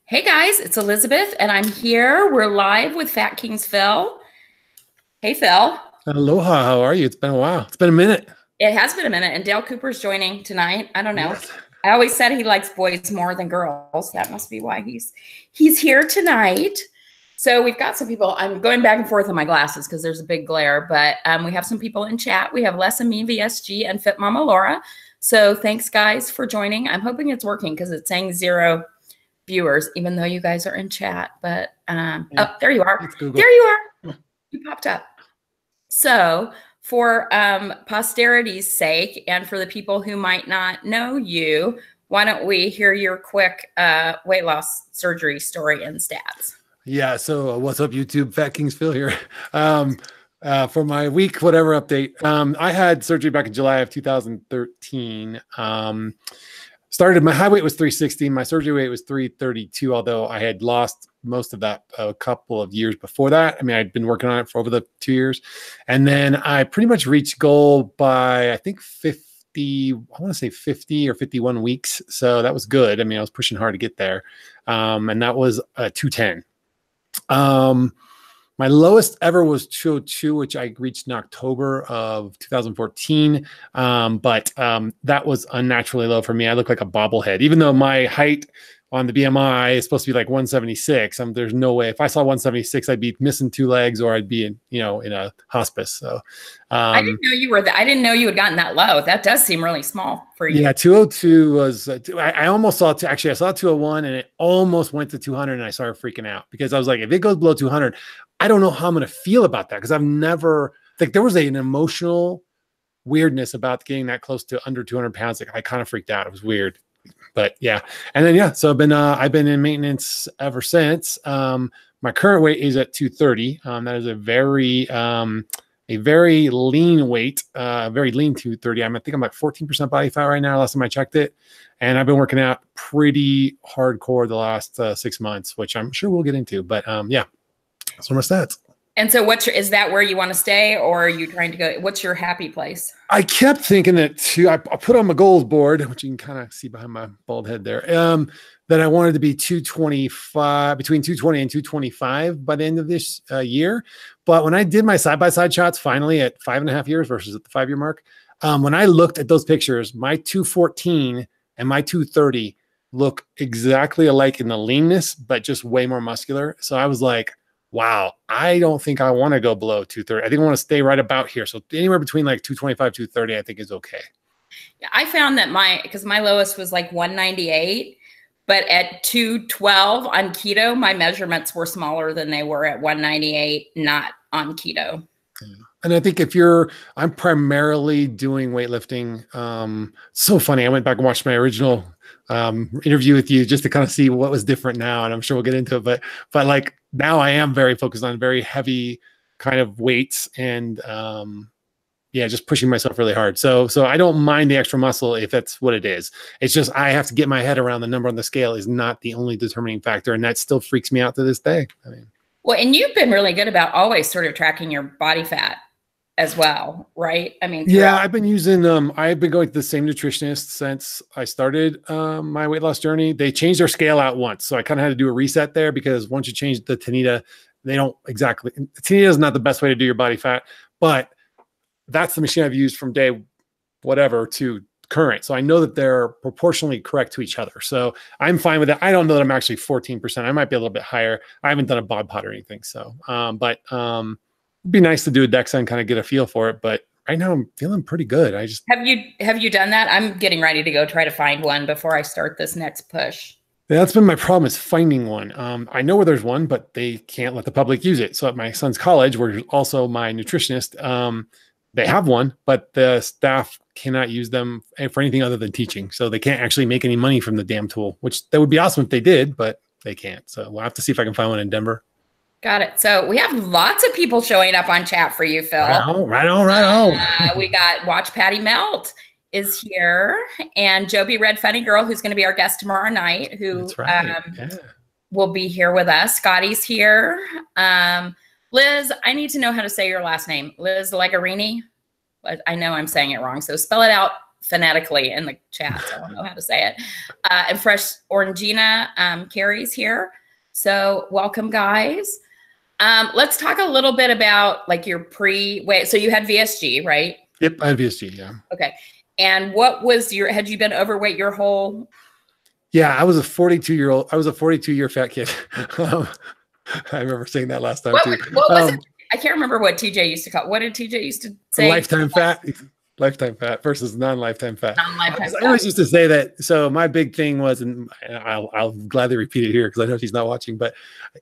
Hey guys, it's Elizabeth, and I'm here. We're live with Fat Kings Phil. Hey Phil. Aloha, how are you? It's been a while. It's been a minute. It has been a minute, and Dale Cooper's joining tonight. I don't know. Yes. I always said he likes boys more than girls. That must be why he's here tonight. So we've got some people. I'm going back and forth on my glasses because there's a big glare, but we have some people in chat. We have Les and me, VSG, and Fit Mama Laura. So thanks guys for joining. I'm hoping it's working because it's saying 0 viewers, even though you guys are in chat. But oh, there you are. There you are. You popped up. So for posterity's sake, and for the people who might not know you, why don't we hear your quick weight loss surgery story and stats? Yeah. So what's up, YouTube? Fat Kings Phil here. For my week, whatever update. I had surgery back in July of 2013. Started, my high weight was 360. My surgery weight was 332, although I had lost most of that a couple of years before that. I mean, I'd been working on it for over the 2 years. And then I pretty much reached goal by, I think, 50, I want to say 50 or 51 weeks. So that was good. I mean, I was pushing hard to get there. And that was 210. My lowest ever was 202, which I reached in October of 2014. But that was unnaturally low for me. I look like a bobblehead, even though my height on the BMI is supposed to be like 176. There's no way. If I saw 176, I'd be missing 2 legs, or I'd be in a hospice. So I didn't know you were that. I didn't know you had gotten that low. That does seem really small for you. Yeah, 202 was. I almost saw. Actually, I saw 201, and it almost went to 200, and I started freaking out because I was like, if it goes below 200, I don't know how I'm going to feel about that, because I've never, like, there was an emotional weirdness about getting that close to under 200 pounds. Like, I kind of freaked out. It was weird. But yeah, and then yeah, so I've been in maintenance ever since. My current weight is at 230. That is a very lean weight, very lean 230. I think I'm like 14% body fat right now, last time I checked it. And I've been working out pretty hardcore the last 6 months, which I'm sure we'll get into. But yeah, that's my stats. And so is that where you want to stay, or are you trying to go? What's your happy place? I kept thinking that I put on my goals board, which you can kind of see behind my bald head there, that I wanted to be 225, between 220 and 225 by the end of this year. But when I did my side-by-side shots finally at 5.5 years versus at the 5-year mark, when I looked at those pictures, my 214 and my 230 look exactly alike in the leanness, but just way more muscular. So I was like, wow, I don't think I want to go below 230. I think I want to stay right about here. So anywhere between like 225, 230, I think is okay. I found that because my lowest was like 198, but at 212 on keto, my measurements were smaller than they were at 198, not on keto. And I think I'm primarily doing weightlifting. So funny. I went back and watched my original interview with you just to kind of see what was different now. And I'm sure we'll get into it, but like now I am very focused on very heavy kind of weights and, yeah, just pushing myself really hard. So I don't mind the extra muscle if that's what it is. It's just, I have to get my head around the number on the scale is not the only determining factor. And that still freaks me out to this day. I mean, well, and you've been really good about always sort of tracking your body fat as well, right? I mean, yeah, I've been going to the same nutritionist since I started my weight loss journey. They changed their scale out once. So I kind of had to do a reset there, because once you change the Tanita, Tanita is not the best way to do your body fat, but that's the machine I've used from day whatever to current. So I know that they're proportionally correct to each other. So I'm fine with it. I don't know that I'm actually 14%. I might be a little bit higher. I haven't done a bod pod or anything. So, it'd be nice to do a DEXA and kind of get a feel for it. But right now I'm feeling pretty good. Have you done that? I'm getting ready to go try to find one before I start this next push. Yeah, that's been my problem, is finding one. I know where there's one, but they can't let the public use it. So at my son's college, where also my nutritionist, they have one, but the staff cannot use them for anything other than teaching. So they can't actually make any money from the damn tool, which that would be awesome if they did, but they can't. So we'll have to see if I can find one in Denver. Got it. So we have lots of people showing up on chat for you, Phil. Right on. We got Watch Patty Melt is here, and Joby Red Funny Girl, who's going to be our guest tomorrow night, who will be here with us. Scotty's here. Liz, I need to know how to say your last name. Liz Legarini. I know I'm saying it wrong, so spell it out phonetically in the chat, so I don't know how to say it. And Fresh Orangina, Carrie's here. So welcome, guys. Let's talk a little bit about like your wait, so you had VSG, right? Yep, I had VSG, yeah. Okay. And what was had you been overweight your whole? Yeah, I was a 42-year-old. I was a 42-year fat kid. I remember saying that last time too. What was it? I can't remember what TJ used to call. What did TJ used to say? Lifetime fat. Lifetime fat versus non-lifetime fat. Non-lifetime fat. I always used to say that. So my big thing was, and I'll gladly repeat it here because I know he's not watching, but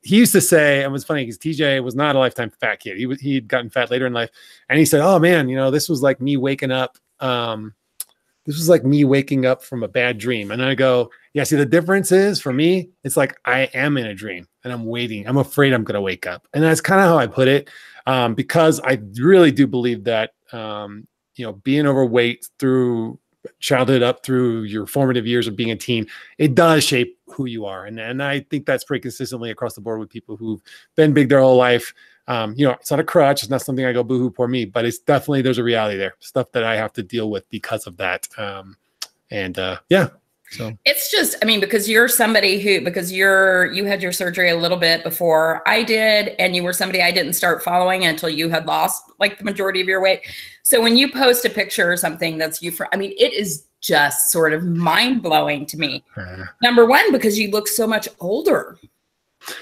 he used to say, and it was funny because TJ was not a lifetime fat kid. He'd gotten fat later in life, and he said, "Oh man, this was like me waking up. This was like me waking up from a bad dream." And I go, "Yeah, see, the difference is for me, it's like I am in a dream and I'm waiting. I'm afraid I'm going to wake up." And that's kind of how I put it, because I really do believe that being overweight through childhood up through your formative years of being a teen, it does shape who you are. And I think that's pretty consistently across the board with people who've been big their whole life. It's not a crutch. It's not something I go boohoo, poor me, but it's definitely, there's a reality there, stuff that I have to deal with because of that. So it's just, because you're somebody because you had your surgery a little bit before I did, and you were somebody I didn't start following until you had lost like the majority of your weight. So when you post a picture or something that's it is just sort of mind blowing to me. Number one, because you look so much older.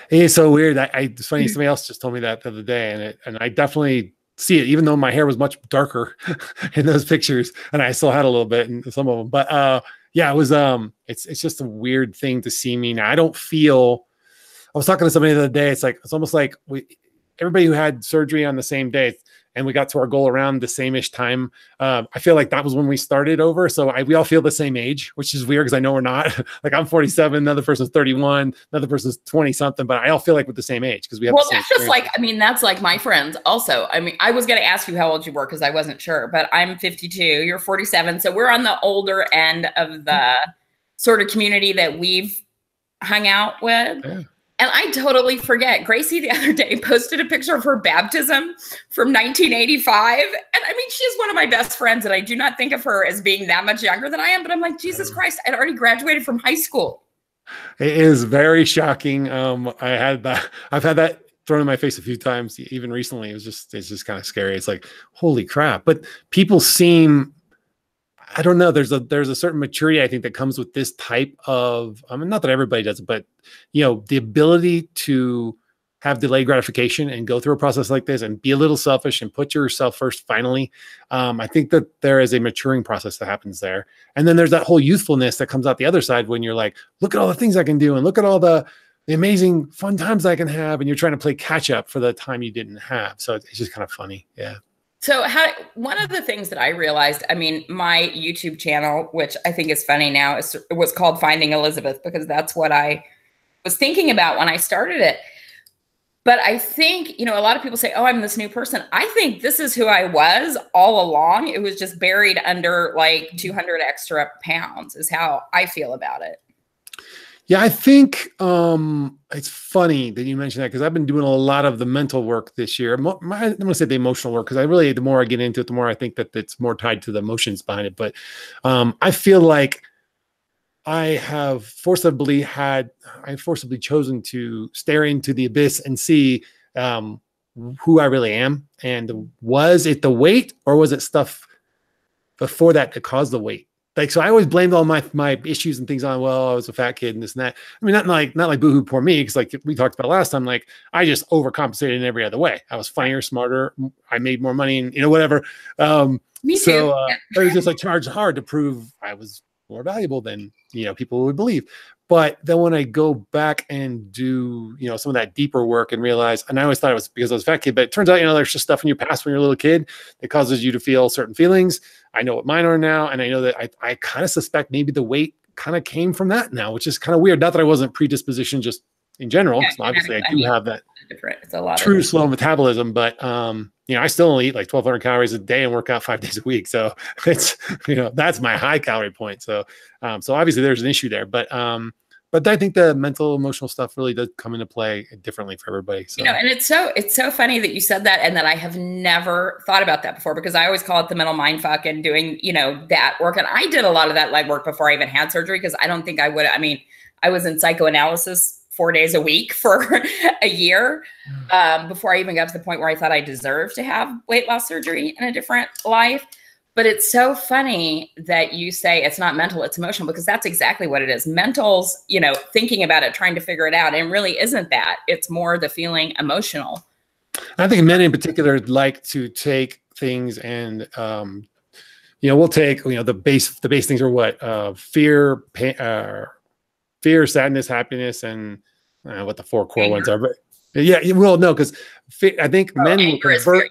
It is so weird. It's funny. Somebody else just told me that the other day, and I definitely see it, even though my hair was much darker in those pictures, and I still had a little bit in some of them. But yeah, it was. It's just a weird thing to see me now. I don't feel. I was talking to somebody the other day. It's almost like everybody who had surgery on the same day, and we got to our goal around the same-ish time. I feel like that was when we started over. So we all feel the same age, which is weird because I know we're not. Like I'm 47, another person's 31, another person's 20 something, but I all feel like we're the same age because we have. Well, that's just like, that's like my friends also. I was going to ask you how old you were because I wasn't sure, but I'm 52, you're 47. So we're on the older end of the sort of community that we've hung out with. Yeah. And I totally forget. Gracie the other day posted a picture of her baptism from 1985. And she's one of my best friends, and I do not think of her as being that much younger than I am. But I'm like, Jesus Christ, I'd already graduated from high school. It is very shocking. I've had that thrown in my face a few times, even recently. It's just kind of scary. It's like, holy crap. But people seem, I don't know. There's a certain maturity, I think, that comes with this type of, not that everybody does it, but the ability to have delayed gratification and go through a process like this and be a little selfish and put yourself first. Finally, I think that there is a maturing process that happens there. And then there's that whole youthfulness that comes out the other side when you're like, look at all the things I can do and look at all the amazing fun times I can have. And you're trying to play catch up for the time you didn't have. So it's just kind of funny. Yeah. So one of the things that I realized, my YouTube channel, which I think is funny now, was called Finding Elizabeth, because that's what I was thinking about when I started it. But I think, a lot of people say, oh, I'm this new person. I think this is who I was all along. It was just buried under like 200 extra pounds is how I feel about it. Yeah, I think it's funny that you mentioned that, because I've been doing a lot of the mental work this year. I'm going to say the emotional work, because the more I get into it, the more I think that it's more tied to the emotions behind it. But I feel like I have forcibly chosen to stare into the abyss and see who I really am. And was it the weight, or was it stuff before that caused the weight? So I always blamed all my issues and things on, well, I was a fat kid and this and that. Not like boohoo, poor me, because like we talked about last time, like I just overcompensated in every other way. I was funnier, smarter, I made more money, and whatever. Me too. It was just like charged hard to prove I was more valuable than people would believe. But then when I go back and do some of that deeper work and realize, and I always thought it was because I was a fat kid, but it turns out there's just stuff in your past when you're a little kid that causes you to feel certain feelings. I know what mine are now, and I know that I kind of suspect maybe the weight kind of came from that now, which is kind of weird. Not that I wasn't predispositioned just in general. So obviously, I do have that it's a lot true slow metabolism, but I still only eat like 1,200 calories a day and work out 5 days a week. So it's that's my high calorie point. So obviously there's an issue there, but but I think the mental, emotional stuff really does come into play differently for everybody. So. And it's so funny that you said that, and that I have never thought about that before, because I always call it the mental mind fuck and doing, that work. And I did a lot of that leg work before I even had surgery, because I don't think I would. I mean, I was in psychoanalysis 4 days a week for a year before I even got to the point where I thought I deserved to have weight loss surgery in a different life. But it's so funny that you say it's not mental, it's emotional, because that's exactly what it is. Mental's, thinking about it, trying to figure it out, and really isn't that. It's more the feeling emotional. I think men in particular like to take things and, we'll take, the base things are what? Fear, pain, fear, sadness, happiness, and what the 4 core ones are. But yeah, well, no, because I think men will convert.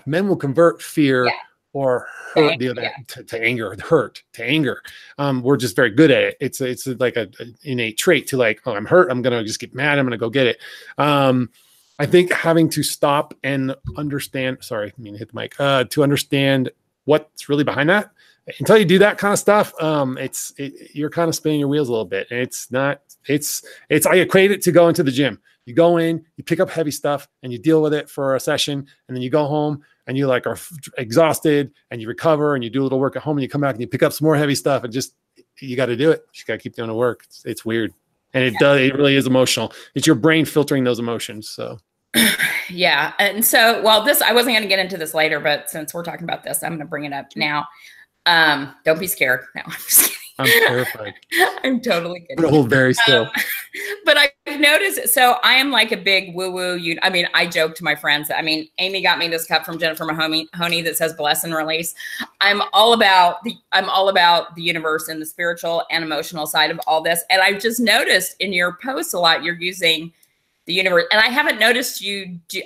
Men will convert fear or hurt to anger, hurt to anger. We're just very good at it. It's like an innate trait to like, oh, I'm hurt, I'm gonna just get mad, I'm gonna go get it. I think having to stop and understand. Sorry, I mean hit the mic. To understand what's really behind that. Until you do that kind of stuff, you're kind of spinning your wheels a little bit. And I equate it to going to the gym. You go in, you pick up heavy stuff, and you deal with it for a session, and then you go home and you like are exhausted, and you recover, and you do a little work at home, and you come back and you pick up some more heavy stuff, and you got to do it. You got to keep doing the work. It's weird, and it really is emotional. It's your brain filtering those emotions. So. Yeah. And so, I wasn't going to get into this later, but since we're talking about this, I'm going to bring it up now. Don't be scared. No, I'm just kidding. I'm terrified. I'm totally kidding. Hold very still. But I've noticed, so I am like a big woo-woo. I joke to my friends. I mean, Amy got me this cup from Jennifer Mahoney that says bless and release. I'm all about the universe and the spiritual and emotional side of all this. And I've just noticed in your posts a lot, you're using the universe. And I haven't noticed you do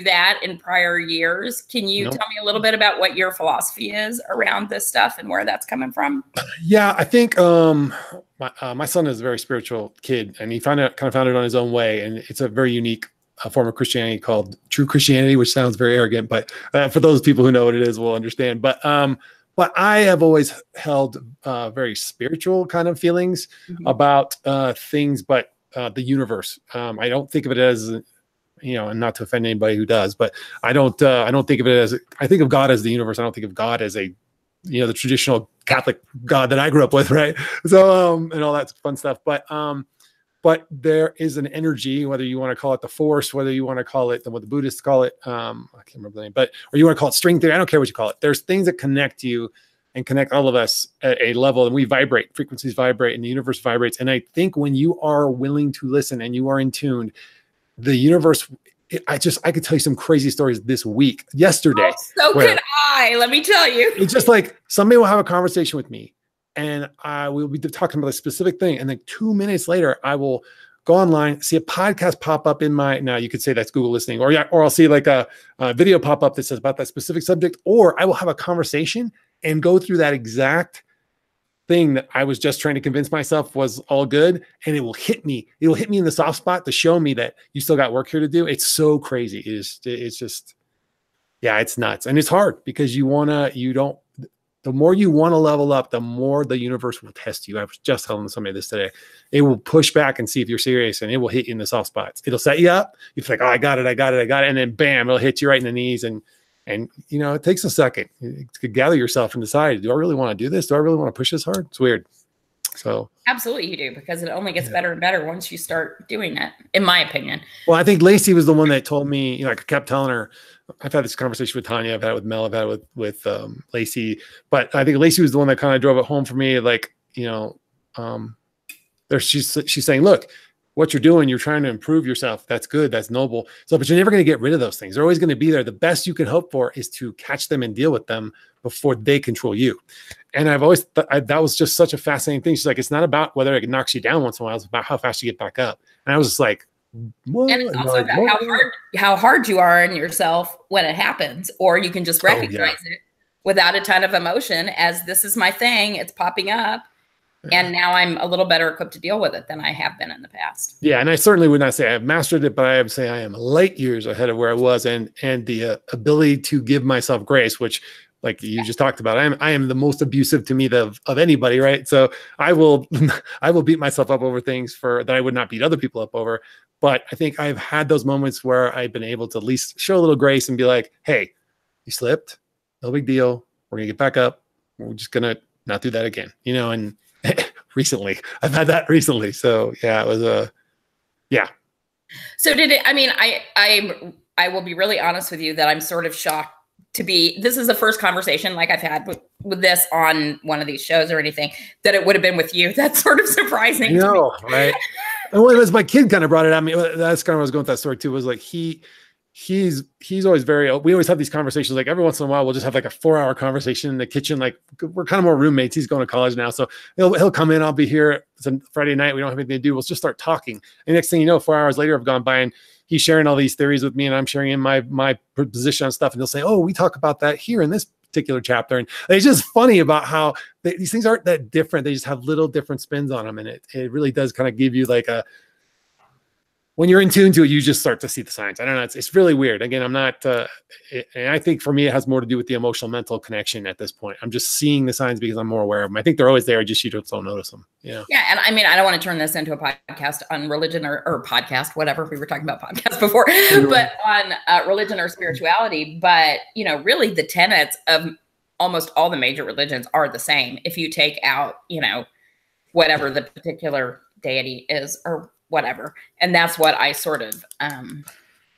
that in prior years. Can you tell me a little bit about what your philosophy is around this stuff and where that's coming from? Yeah, I think my son is a very spiritual kid, and he found it on his own way. And it's a very unique form of Christianity called true Christianity, which sounds very arrogant, but for those people who know what it is, will understand. But I have always held very spiritual kind of feelings about things, but the universe. I don't think of it as, and not to offend anybody who does, but I don't think of it as, I think of God as the universe. I don't think of God as the traditional Catholic God that I grew up with. Right. So, and all that fun stuff. But there is an energy, whether you want to call it the force, whether you want to call it what the Buddhists call it. I can't remember the name, or you want to call it string theory. I don't care what you call it. There's things that connect you and connect all of us at a level, and we vibrate, frequencies vibrate, and the universe vibrates. And I think when you are willing to listen and you are in tune, the universe, I could tell you some crazy stories yesterday. Oh, so could I, let me tell you. It's just like somebody will have a conversation with me, and I will be talking about a specific thing. And then 2 minutes later, I will go online, see a podcast pop up in now you could say that's Google listening, or I'll see like a video pop up that says about that specific subject, or I will have a conversation and go through that exact thing that I was just trying to convince myself was all good. And it will hit me. It'll hit me in the soft spot to show me that you still got work here to do. It's so crazy. It's just, it's nuts. And it's hard because the more you want to level up, the more the universe will test you. I was just telling somebody this today. It will push back and see if you're serious, and it will hit you in the soft spots. It'll set you up. You're like, oh, I got it. And then bam, it'll hit you right in the knees. And it takes a second to gather yourself and decide, do I really want to do this? Do I really want to push this hard? It's weird. So absolutely you do, because it only gets better and better once you start doing it, in my opinion. Well, I think Lacey was the one that told me, I kept telling her, I've had this conversation with Tanya, I've had it with Mel, I've had it with Lacey, but I think Lacey was the one that kind of drove it home for me. Like, she's saying, look, what you're doing, you're trying to improve yourself. That's good. That's noble. So, but you're never going to get rid of those things. They're always going to be there. The best you can hope for is to catch them and deal with them before they control you. And I've always thought that was just such a fascinating thing. She's like, it's not about whether it knocks you down once in a while. It's about how fast you get back up. And I was just like, what? And it's also about how hard you are on yourself when it happens, or you can just recognize it without a ton of emotion as this is my thing. It's popping up. And now I'm a little better equipped to deal with it than I have been in the past. Yeah. And I certainly would not say I've mastered it, but I would say I am light years ahead of where I was, and the ability to give myself grace, which like you just talked about. I am the most abusive to me of anybody, right? So I will I will beat myself up over things that I would not beat other people up over. But I think I've had those moments where I've been able to at least show a little grace and be like, hey, you slipped, no big deal. We're gonna get back up. We're just gonna not do that again, and recently I've had that recently. So yeah, it was yeah. So did it, I mean, I will be really honest with you that I'm sort of shocked this is the first conversation like I've had with this on one of these shows or anything, that it would have been with you. That's sort of surprising. No, right. And well, it was my kid kind of brought it at me. That's kind of what I was going with that story too, was like, he's always we always have these conversations. Like every once in a while, we'll just have like a 4-hour conversation in the kitchen. Like we're kind of more roommates. He's going to college now. So he'll come in, I'll be here. It's a Friday night. We don't have anything to do. We'll just start talking. And next thing you know, 4 hours later, I've gone by and he's sharing all these theories with me and I'm sharing in my position on stuff. And he'll say, oh, we talk about that here in this particular chapter. And it's just funny about how these things aren't that different. They just have little different spins on them. And it really does kind of give you like when you're in tune to it, you just start to see the signs. I don't know. It's really weird. Again, I'm not, and I think for me, it has more to do with the emotional mental connection at this point. I'm just seeing the signs because I'm more aware of them. I think they're always there. Just you don't notice them. Yeah. Yeah. And I mean, I don't want to turn this into a podcast on religion or podcast, whatever. We were talking about podcasts before, but on religion or spirituality. But, really the tenets of almost all the major religions are the same. If you take out, whatever the particular deity is or whatever. And that's what I sort of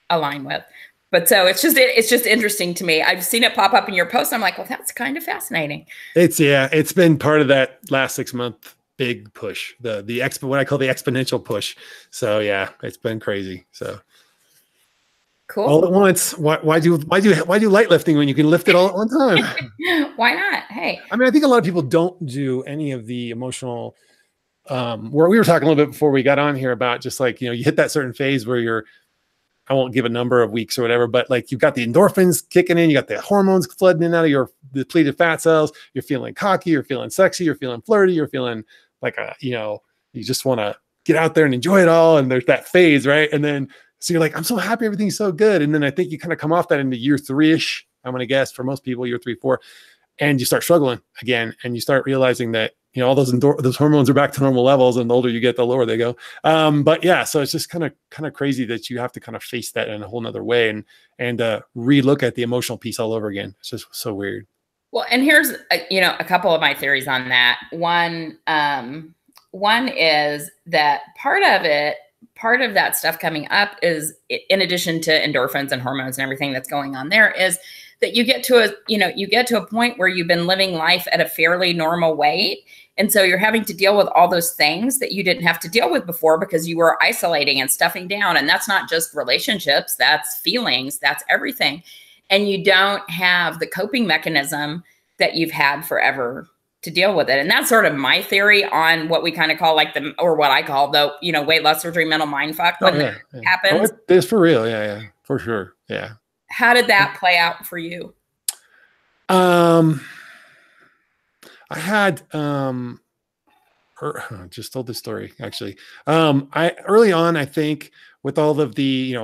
align with. But so it's just interesting to me. I've seen it pop up in your post. I'm like, well, that's kind of fascinating. It's been part of that last 6-month big push, what I call the exponential push. So yeah, it's been crazy. So cool. All at once. Why do light lifting when you can lift it all at one time? Why not? Hey, I mean, I think a lot of people don't do any of the emotional where we were talking a little bit before we got on here about just like, you hit that certain phase where I won't give a number of weeks or whatever, but like you've got the endorphins kicking in, you got the hormones flooding in out of your depleted fat cells. You're feeling cocky, you're feeling sexy, you're feeling flirty, you're feeling like, you just want to get out there and enjoy it all. And there's that phase, right? And then, so you're like, I'm so happy, everything's so good. And then I think you kind of come off that into year 3-ish, I'm going to guess for most people, year 3, 4, and you start struggling again. And you start realizing that, all those hormones are back to normal levels, and the older you get, the lower they go. But yeah, so it's just kind of crazy that you have to kind of face that in a whole nother way and relook at the emotional piece all over again. It's just so weird. Well, and here's a couple of my theories on that. One is that part of that stuff coming up is, in addition to endorphins and hormones and everything that's going on there, is that you get to a point where you've been living life at a fairly normal weight. And so you're having to deal with all those things that you didn't have to deal with before because you were isolating and stuffing down. And that's not just relationships, that's feelings, that's everything. And you don't have the coping mechanism that you've had forever to deal with it. And that's sort of my theory on what we kind of call what I call the, weight loss surgery mental mind fuck when that happens. Oh, it's for real. Yeah, for sure. Yeah. How did that play out for you? I had just told this story actually. I early on, I think with all of the,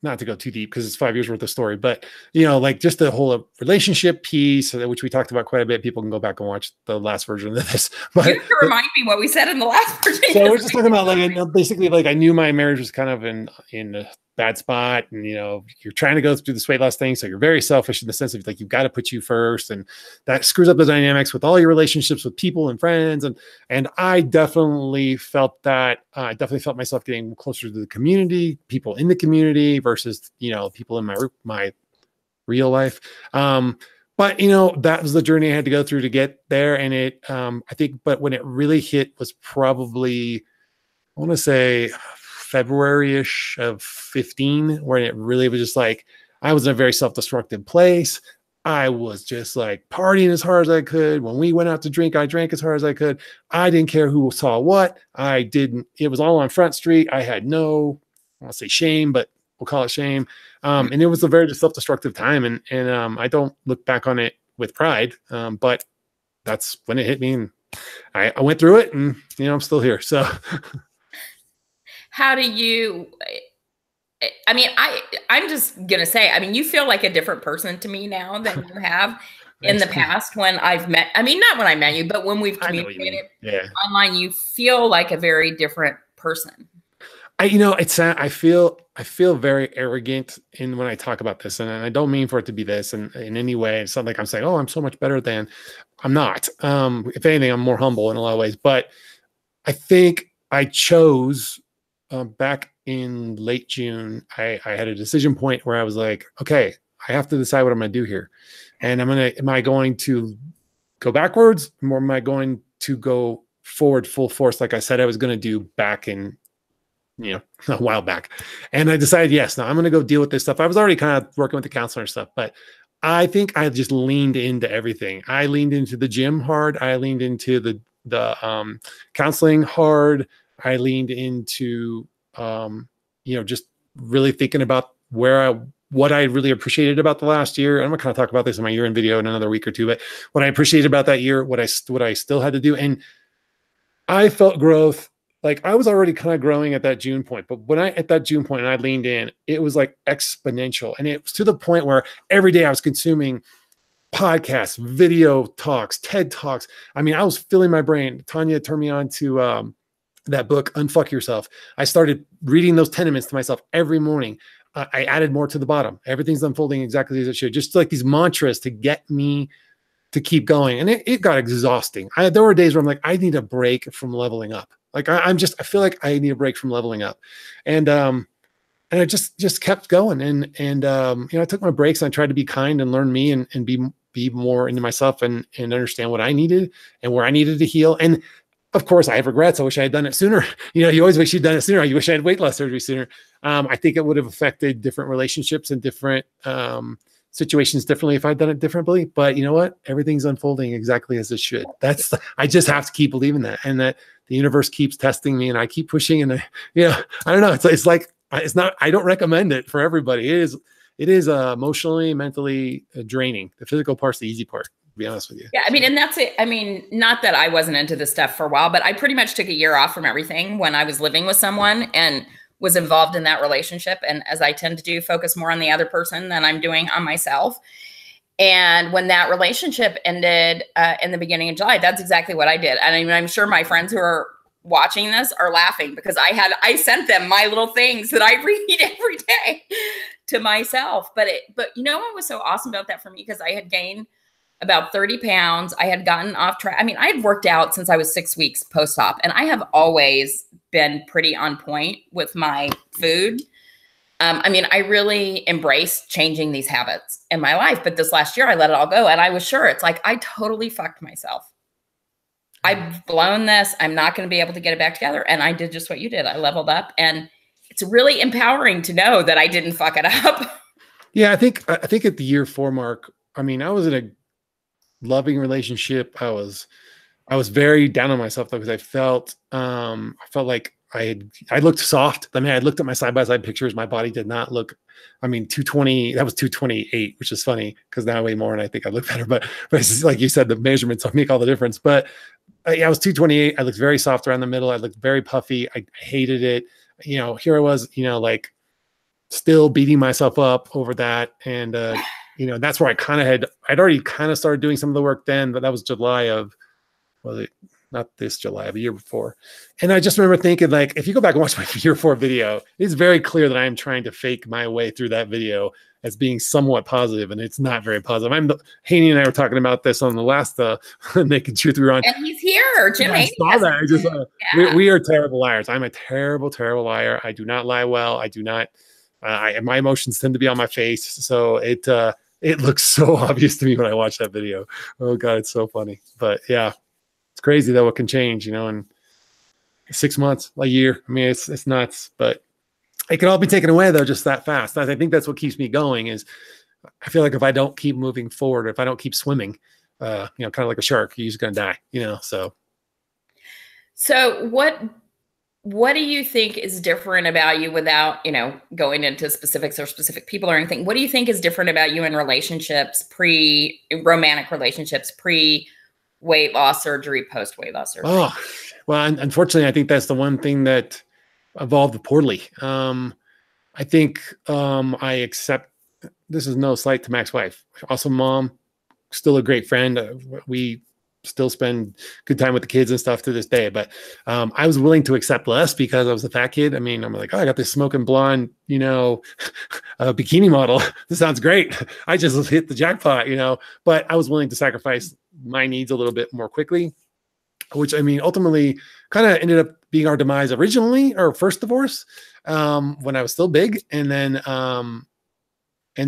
not to go too deep because it's 5 years worth of story, but like just the whole relationship piece, which we talked about quite a bit. People can go back and watch the last version of this. But you have to remind me what we said in the last version. So we're just talking about like basically like I knew my marriage was kind of in a bad spot, and you're trying to go through this weight loss thing, so you're very selfish in the sense of like you've got to put you first, and that screws up the dynamics with all your relationships with people and friends, and I definitely felt that. I definitely felt myself getting closer to the community, people in the community versus people in my real life. But that was the journey I had to go through to get there, and it I think, but when it really hit was probably, I want to say, February-ish of 15, where it really was just like, I was in a very self-destructive place. I was just like partying as hard as I could. When we went out to drink, I drank as hard as I could. I didn't care who saw what. It was all on Front Street. I had no, I won't say shame, but we'll call it shame. And it was a very self-destructive time. And I don't look back on it with pride, but that's when it hit me. And I went through it, and, I'm still here. So how do you, I'm just going to say, you feel like a different person to me now than you have. in the past when I've met, I mean, not when I met you, but when we've communicated online, you feel like a very different person. I feel very arrogant when I talk about this, and I don't mean for it to be this in any way. It's not like I'm saying, oh, I'm so much better than. I'm not. If anything, I'm more humble in a lot of ways. But I think I chose back in late June. I had a decision point where I was like, okay, I have to decide what I'm going to do here, and am I going to go backwards, or am I going to go forward full force, like I said I was going to do back in, a while back. And I decided, yes, now I'm going to go deal with this stuff. I was already kind of working with the counselor and stuff, but I think I just leaned into everything. I leaned into the gym hard. I leaned into the counseling hard. I leaned into, just really thinking about what I really appreciated about the last year. I'm going to kind of talk about this in my year-end video in another week or two, but what I appreciated about that year, what I still had to do. And I felt growth. Like I was already kind of growing at that June point, but at that June point and I leaned in, it was like exponential. And it was to the point where every day I was consuming podcasts, video talks, TED Talks. I mean, I was filling my brain. Tanya turned me on to that book, Unfuck Yourself. I started reading those tenements to myself every morning. I added more to the bottom. Everything's unfolding exactly as it should. Just like these mantras to get me to keep going. And it got exhausting. There were days where I'm like, I need a break from leveling up. Like I feel like I need a break from leveling up. And I just kept going. And I took my breaks and I tried to be kind and learn me and be more into myself and understand what I needed and where I needed to heal. And of course I have regrets. I wish I had done it sooner. You always wish you'd done it sooner. You wish I had weight loss surgery sooner. I think it would have affected different relationships and different situations differently if I'd done it differently. But you know what? Everything's unfolding exactly as it should. I just have to keep believing that, and that the universe keeps testing me and I keep pushing. And I don't know. It's like, it's not, I don't recommend it for everybody. It is emotionally, mentally draining. The physical part's the easy part, to be honest with you. Yeah. I mean, and that's it. I mean, not that I wasn't into this stuff for a while, but I pretty much took a year off from everything when I was living with someone and was involved in that relationship. And as I tend to do, focus more on the other person than I'm doing on myself. And when that relationship ended in the beginning of July, that's exactly what I did. And I mean, I'm sure my friends who are watching this are laughing because I sent them my little things that I read every day to myself. But what was so awesome about that for me, because I had gained about 30 pounds. I had gotten off track. I mean, I had worked out since I was 6 weeks post-op, and I have always been pretty on point with my food. I mean, I really embraced changing these habits in my life, but this last year I let it all go. And I was sure it's like, I totally fucked myself. I've blown this. I'm not going to be able to get it back together. And I did just what you did. I leveled up, and it's really empowering to know that I didn't fuck it up. Yeah. I think at the year 4 mark, I mean, I was in a loving relationship. I was very down on myself because I felt like I looked soft. I mean, I looked at my side-by-side pictures. My body did not look, 220, that was 228, which is funny because now I weigh more and I think I look better, but it's just, like you said, the measurements make all the difference. But I was 228. I looked very soft around the middle. I looked very puffy. I hated it. Here I was, like still beating myself up over that. And, that's where I'd already kind of started doing some of the work then, but that was July of, not this July, the year before. And I just remember thinking, like, if you go back and watch my year 4 video, it's very clear that I'm trying to fake my way through that video as being somewhat positive, and it's not very positive. Haney and I were talking about this on the last Naked Truth we were on. And he's here, Jim. I saw that. We are terrible liars. I'm a terrible, terrible liar. I do not lie well. I do not. My emotions tend to be on my face, so it looks so obvious to me when I watch that video. Oh God, it's so funny. But yeah. It's crazy though what can change, in 6 months, a year. I mean, it's nuts, but it can all be taken away though just that fast. I think that's what keeps me going. Is I feel like if I don't keep moving forward, if I don't keep swimming, kind of like a shark, you're just gonna die. So what do you think is different about you, without going into specifics or specific people or anything? What do you think is different about you in relationships, romantic relationships, weight loss surgery, post weight loss surgery? Oh, well, unfortunately, I think that's the one thing that evolved poorly. I think I accept, this is no slight to Mac's wife, awesome mom, still a great friend. We still spend good time with the kids and stuff to this day. But I was willing to accept less because I was a fat kid. I mean, I'm like, oh, I got this smoking blonde, bikini model. This sounds great. I just hit the jackpot, but I was willing to sacrifice my needs a little bit more quickly, which I mean, ultimately kind of ended up being our demise originally, our first divorce, when I was still big. And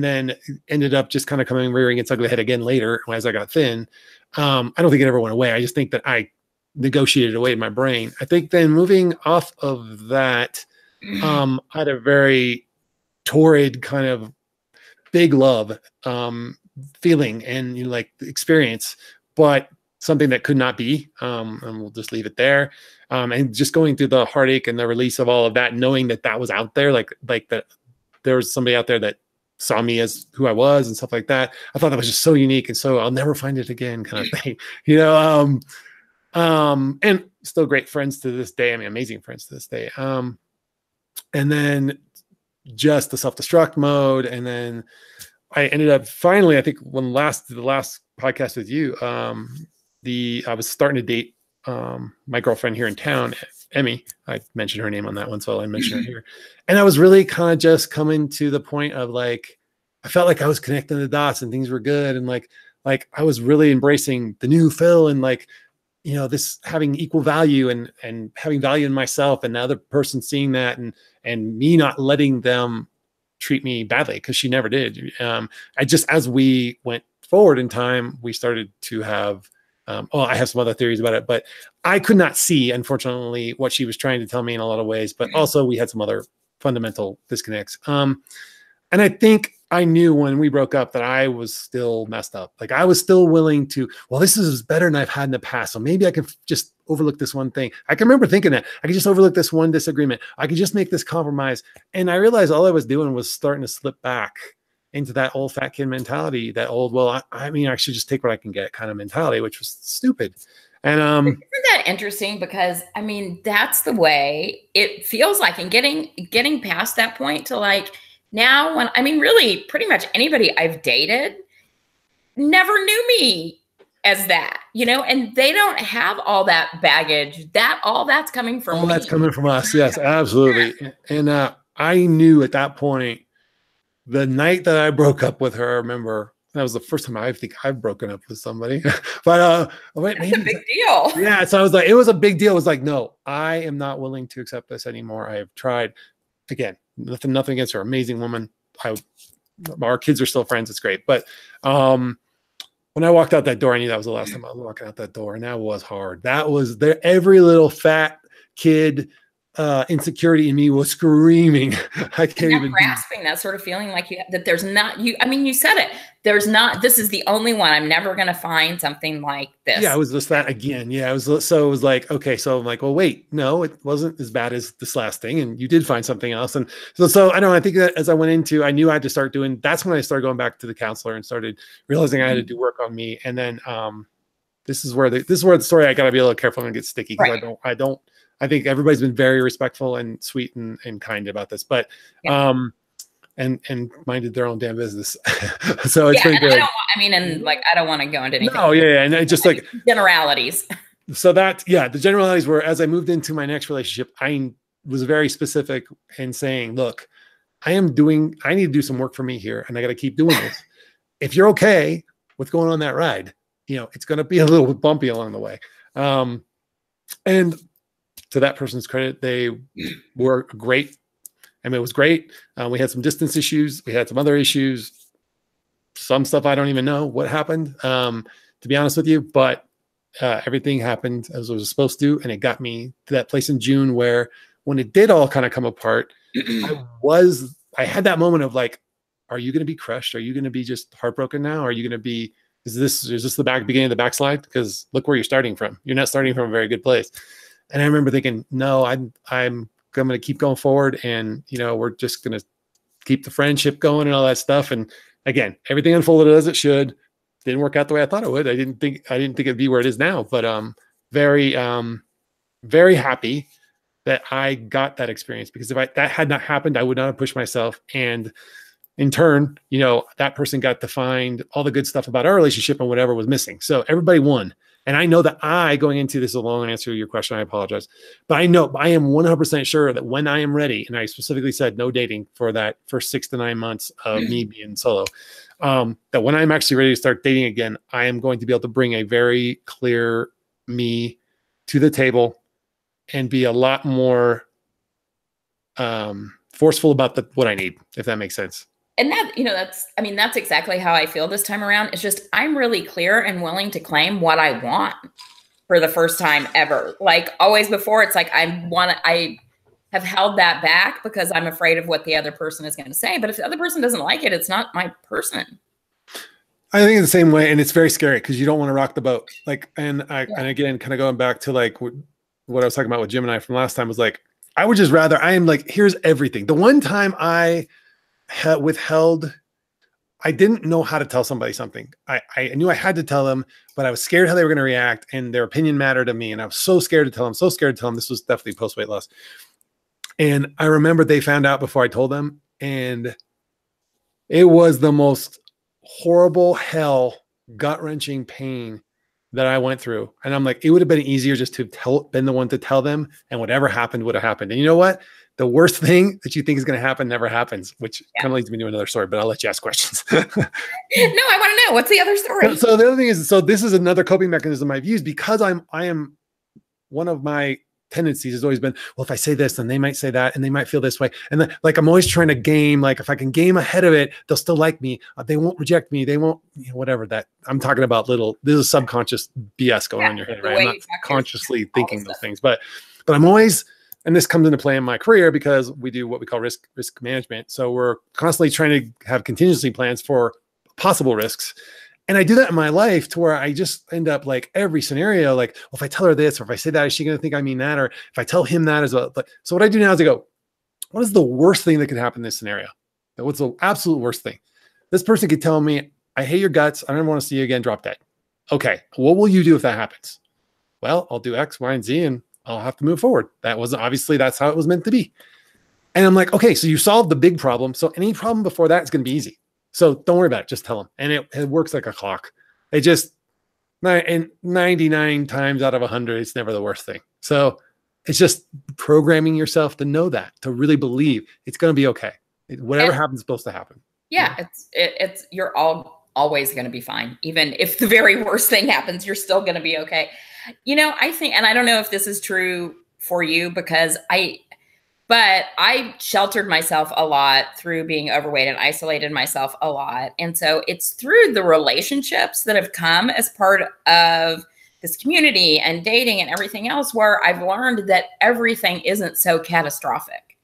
then ended up just kind of coming rearing its ugly head again later as I got thin. I don't think it ever went away. I just think that I negotiated away in my brain. I think then moving off of that, I had a very torrid kind of big love feeling and like experience, but something that could not be. And we'll just leave it there. And just going through the heartache and the release of all of that, knowing that that was out there, like that there was somebody out there that saw me as who I was and stuff like that. I thought that was just so unique. And so I'll never find it again kind of thing, and still great friends to this day. I mean, amazing friends to this day. And then just the self-destruct mode. And then I ended up finally, I think the last podcast with you, I was starting to date my girlfriend here in town, Emmy. I mentioned her name on that one, so I mentioned her here. And I was really kind of just coming to the point of like, I felt like I was connecting the dots and things were good. And like I was really embracing the new Phil and like, this having equal value and having value in myself and the other person seeing that and me not letting them treat me badly, because she never did. As we went forward in time, we started to have, I have some other theories about it, but I could not see, unfortunately, what she was trying to tell me in a lot of ways, but also we had some other fundamental disconnects. And I think I knew when we broke up that I was still messed up. Like I was still willing to, well, this is better than I've had in the past. So maybe I can just overlook this one thing. I can remember thinking that I could just overlook this one disagreement. I could just make this compromise. And I realized all I was doing was starting to slip back into that old fat kid mentality, that old, well, I mean, I should just take what I can get kind of mentality, which was stupid. And isn't that interesting? Because I mean, that's the way it feels like, and getting past that point to like now, when I mean, really, pretty much anybody I've dated never knew me as that, and they don't have all that baggage. All that's coming from me. That's coming from us. Yes, absolutely. And I knew at that point, the night that I broke up with her, I remember that was the first time I think I've broken up with somebody. But it's a big deal. Yeah. So I was like, it was a big deal. It was like, no, I am not willing to accept this anymore. I have tried. Again, nothing against her. Amazing woman. Our kids are still friends. It's great. But when I walked out that door, I knew that was the last time I was walking out that door. And that was hard. That was there. Every little fat kid insecurity in me was screaming. I can't even grasping that sort of feeling like that there's not you. I mean, you said it. There's not. This is the only one. I'm never going to find something like this. Yeah, it was just that again. Yeah, it was. So it was like, okay, so I'm like, well, wait, no, it wasn't as bad as this last thing, and you did find something else. And so I know. I think that as I went into, I knew I had to start doing. That's when I started going back to the counselor and started realizing I had to do work on me. And then this is where the story I got to be a little careful and get sticky, because right. I think everybody's been very respectful and sweet and kind about this, but, and minded their own damn business. So it's pretty good. I don't want to go into anything. No, yeah. And just like generalities. So the generalities were, as I moved into my next relationship, I was very specific in saying, look, I need to do some work for me here. And I got to keep doing this. If you're okay with going on that ride, it's going to be a little bit bumpy along the way. And to that person's credit, they were great. I mean, it was great. We had some distance issues. We had some other issues. Some stuff I don't even know what happened, to be honest with you. But everything happened as it was supposed to. And it got me to that place in June where when it did all kind of come apart, I had that moment of like, are you going to be crushed? Are you going to be just heartbroken now? Are you going to be, is this the beginning of the backslide? Because look where you're starting from. You're not starting from a very good place. And I remember thinking, no, I'm going to keep going forward, and we're just going to keep the friendship going and all that stuff. And again, everything unfolded as it should. Didn't work out the way I thought it would. I didn't think it'd be where it is now. But very very happy that I got that experience, because if that had not happened, I would not have pushed myself. And in turn, that person got to find all the good stuff about our relationship and whatever was missing. So everybody won. And I know that going into this, a long answer to your question, I apologize, but I know I am 100% sure that when I am ready, and I specifically said no dating for that first 6 to 9 months of me being solo, that when I'm actually ready to start dating again, I am going to be able to bring a very clear me to the table and be a lot more forceful about what I need, if that makes sense. And that's exactly how I feel this time around. It's just, I'm really clear and willing to claim what I want for the first time ever. Like always before, it's like, I have held that back because I'm afraid of what the other person is going to say. But if the other person doesn't like it, it's not my person. I think it's the same way. And it's very scary because you don't want to rock the boat. And again, kind of going back to like what I was talking about with Jim and I from last time was like, I would just rather, I am like, here's everything. The one time I withheld, I didn't know how to tell somebody something. I knew I had to tell them, but I was scared how they were going to react, and their opinion mattered to me. And I was so scared to tell them, This was definitely post-weight loss. And I remember they found out before I told them, and it was the most horrible hell, gut-wrenching pain that I went through. And I'm like, it would have been easier just to been the one to tell them, and whatever happened would have happened. And you know what? The worst thing that you think is going to happen never happens, which kind of leads me to another story, but I'll let you ask questions. No, I want to know. What's the other story? So the other thing is, this is another coping mechanism I've used because I am one of my tendencies has always been, well, if I say this, then they might say that, and they might feel this way. And then, like, I'm always trying to game, like, if I can game ahead of it, they'll still like me. They won't reject me. They won't, whatever that I'm talking about. This is subconscious BS going on in your head, right? I'm not consciously thinking those things, but I'm always, and this comes into play in my career because we do what we call risk management. So we're constantly trying to have contingency plans for possible risks. And I do that in my life to where I just end up like every scenario, like, well, if I tell her this, or if I say that, is she going to think I mean that? Or if I tell him that as well. So what I do now is I go, what is the worst thing that could happen in this scenario? What's the absolute worst thing? This person could tell me, I hate your guts. I don't want to see you again. Drop dead. Okay. What will you do if that happens? Well, I'll do X, Y, and Z, and I'll have to move forward. That's how it was meant to be. And I'm like, okay, so you solved the big problem. So any problem before that is going to be easy. So don't worry about it. Just tell them. And it works like a clock. It just, and 99 times out of 100, it's never the worst thing. So it's just programming yourself to know that, to really believe it's going to be okay. Whatever happens is supposed to happen. Yeah. You're always going to be fine. Even if the very worst thing happens, you're still going to be okay. I think, and I don't know if this is true for you, but I sheltered myself a lot through being overweight and isolated myself a lot. And so it's through the relationships that have come as part of this community and dating and everything else where I've learned that everything isn't so catastrophic.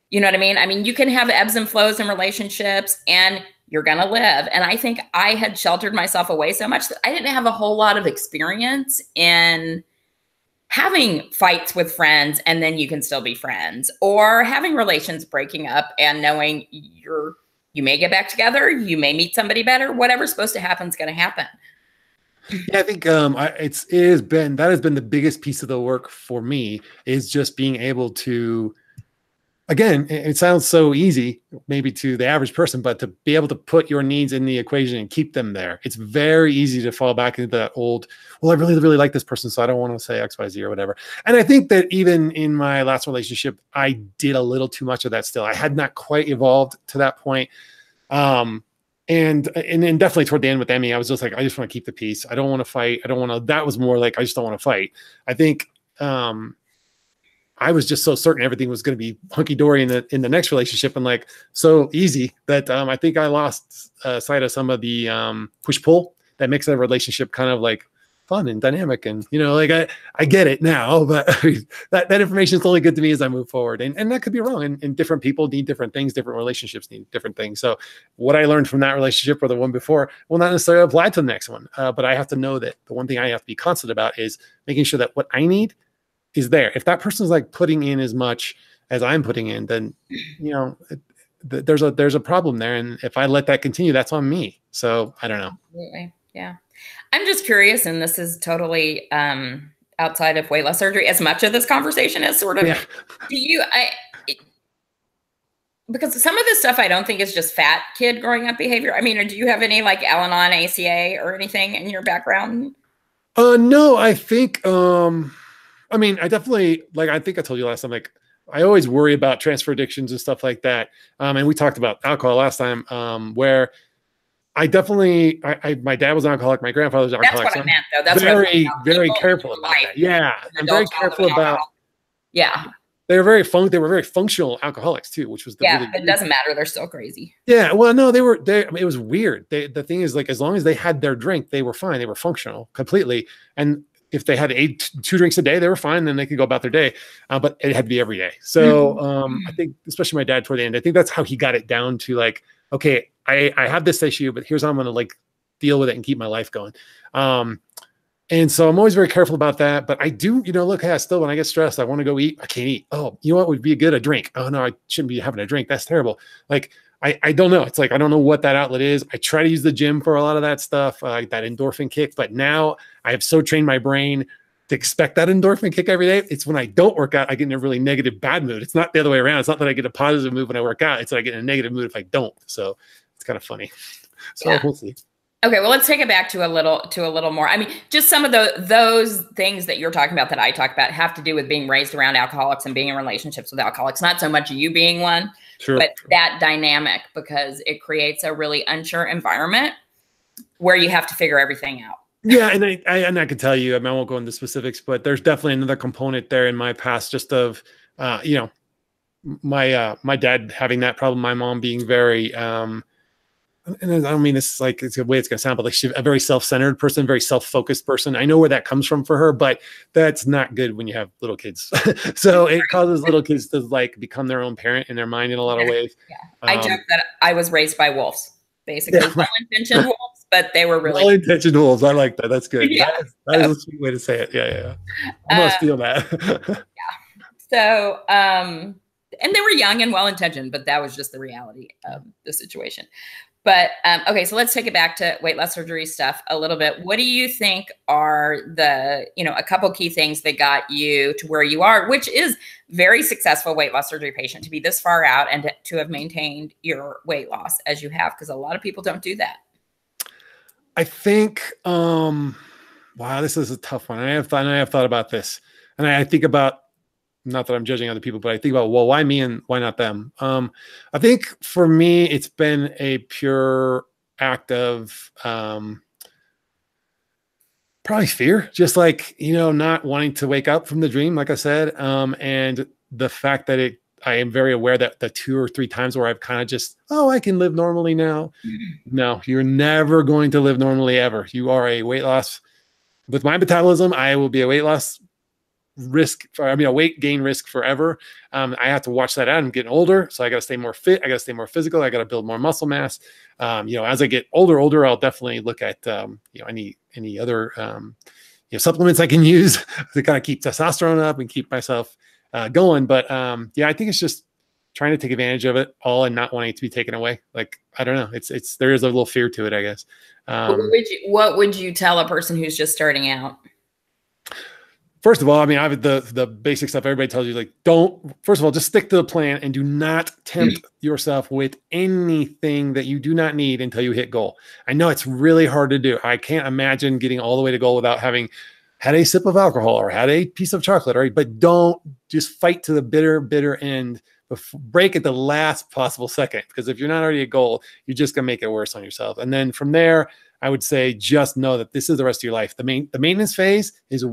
You know what I mean? I mean, you can have ebbs and flows in relationships and you're going to live. And I think I had sheltered myself away so much that I didn't have a whole lot of experience in having fights with friends and then you can still be friends, or having relations breaking up and knowing you may get back together, you may meet somebody better, whatever's supposed to happen is going to happen. Yeah, I think that has been the biggest piece of the work for me, is just being able to, again, it sounds so easy maybe to the average person, but to be able to put your needs in the equation and keep them there. It's very easy to fall back into that old, well, I really, really like this person, so I don't want to say X, Y, Z or whatever. And I think that even in my last relationship, I did a little too much of that still. I had not quite evolved to that point. And then definitely toward the end with Emmy, I was just like, I just want to keep the peace. I don't want to fight. That was more like, I just don't want to fight. I think, I was just so certain everything was going to be hunky dory in the next relationship, and like so easy that I think I lost sight of some of the push pull that makes a relationship kind of like fun and dynamic. And like I get it now, but that information is only good to me as I move forward. And that could be wrong. And different people need different things. Different relationships need different things. So what I learned from that relationship or the one before will not necessarily apply to the next one. But I have to know that the one thing I have to be constant about is making sure that what I need is there. If that person's like putting in as much as I'm putting in, then, there's a problem there. And if I let that continue, that's on me. So I don't know. Absolutely. Yeah. I'm just curious, and this is totally outside of weight loss surgery, as much of this conversation is sort of, because some of this stuff I don't think is just fat kid growing up behavior. I mean, or do you have any like Al-Anon, ACA or anything in your background? No, I think, I mean, I definitely, like, I think I told you last time, like, I always worry about transfer addictions and stuff like that. And we talked about alcohol last time, where I definitely, my dad was an alcoholic, my grandfather was an That's alcoholic. what I So meant, though. That's what very, very people careful in about life, that. Yeah. I'm very adult child of careful an about, alcoholic. Yeah. they were very functional alcoholics too, which was the Yeah, really, it doesn't matter. They're still crazy. yeah. Well, no, I mean, it was weird. The thing is, like, as long as they had their drink, they were fine. They were functional completely. And if they had two drinks a day, they were fine. Then they could go about their day. But it had to be every day. So I think, especially my dad toward the end, I think that's how he got it down to, like, okay, I have this issue, but here's how I'm going to, like, deal with it and keep my life going. And so I'm always very careful about that. But I do, look, hey, still, when I get stressed, I want to go eat. I can't eat. Oh, you know what would be good? A drink. Oh, no, I shouldn't be having a drink. That's terrible. Like, I don't know. It's like, I don't know what that outlet is. I try to use the gym for a lot of that stuff, that endorphin kick. But now I have so trained my brain to expect that endorphin kick every day. It's when I don't work out, I get in a really negative, bad mood. It's not the other way around. It's not that I get a positive mood when I work out. It's that I get in a negative mood if I don't. So it's kind of funny. So yeah. We'll see. Okay, well, let's take it back to a little more. I mean, just some of those things that you're talking about that I talk about have to do with being raised around alcoholics and being in relationships with alcoholics. Not so much you being one, but that dynamic, because it creates a really unsure environment where you have to figure everything out. Yeah, and I can tell you, I mean, I won't go into specifics, but there's definitely another component there in my past, just of, my dad having that problem, my mom being very, and I don't mean this like it's a way it's going to sound, but like she's a very self-centered person, very self-focused person. I know where that comes from for her, but that's not good when you have little kids. So it causes little kids to, like, become their own parent in their mind in a lot of ways. Yeah. I joke that I was raised by wolves, basically. Yeah, well-intentioned wolves, but they were really well-intentioned wolves. I like that. That's good. Yeah. That is a sweet way to say it. Yeah. I must feel that. Yeah. So, and they were young and well-intentioned, but that was just the reality of the situation. But, okay, so let's take it back to weight loss surgery stuff a little bit. What do you think are the, a couple key things that got you to where you are, which is very successful weight loss surgery patient, to be this far out and to have maintained your weight loss as you have? Because a lot of people don't do that. I think, wow, this is a tough one. I have thought about this, and I think about, not that I'm judging other people, but I think about, well, why me and why not them? I think for me, it's been a pure act of probably fear, just like, not wanting to wake up from the dream, like I said, and the fact that I am very aware that the 2 or 3 times where I've kind of just, I can live normally now. No, you're never going to live normally ever. You are a weight loss. With my metabolism, I will be a weight loss a weight gain risk forever. I have to watch that out. I'm getting older, so I got to stay more fit. I got to stay more physical. I got to build more muscle mass. As I get older, I'll definitely look at, any other, supplements I can use to kind of keep testosterone up and keep myself going. But I think it's just trying to take advantage of it all and not wanting it to be taken away. Like, I don't know. There is a little fear to it, I guess. What would you tell a person who's just starting out? First of all, I mean, I have the basic stuff everybody tells you, like, first of all, just stick to the plan and do not tempt yourself with anything that you do not need until you hit goal. I know it's really hard to do. I can't imagine getting all the way to goal without having had a sip of alcohol or had a piece of chocolate, right? But don't just fight to the bitter end. Break at the last possible second, because if you're not already at goal, you're just going to make it worse on yourself. And then from there, I would say just know that this is the rest of your life. The maintenance phase is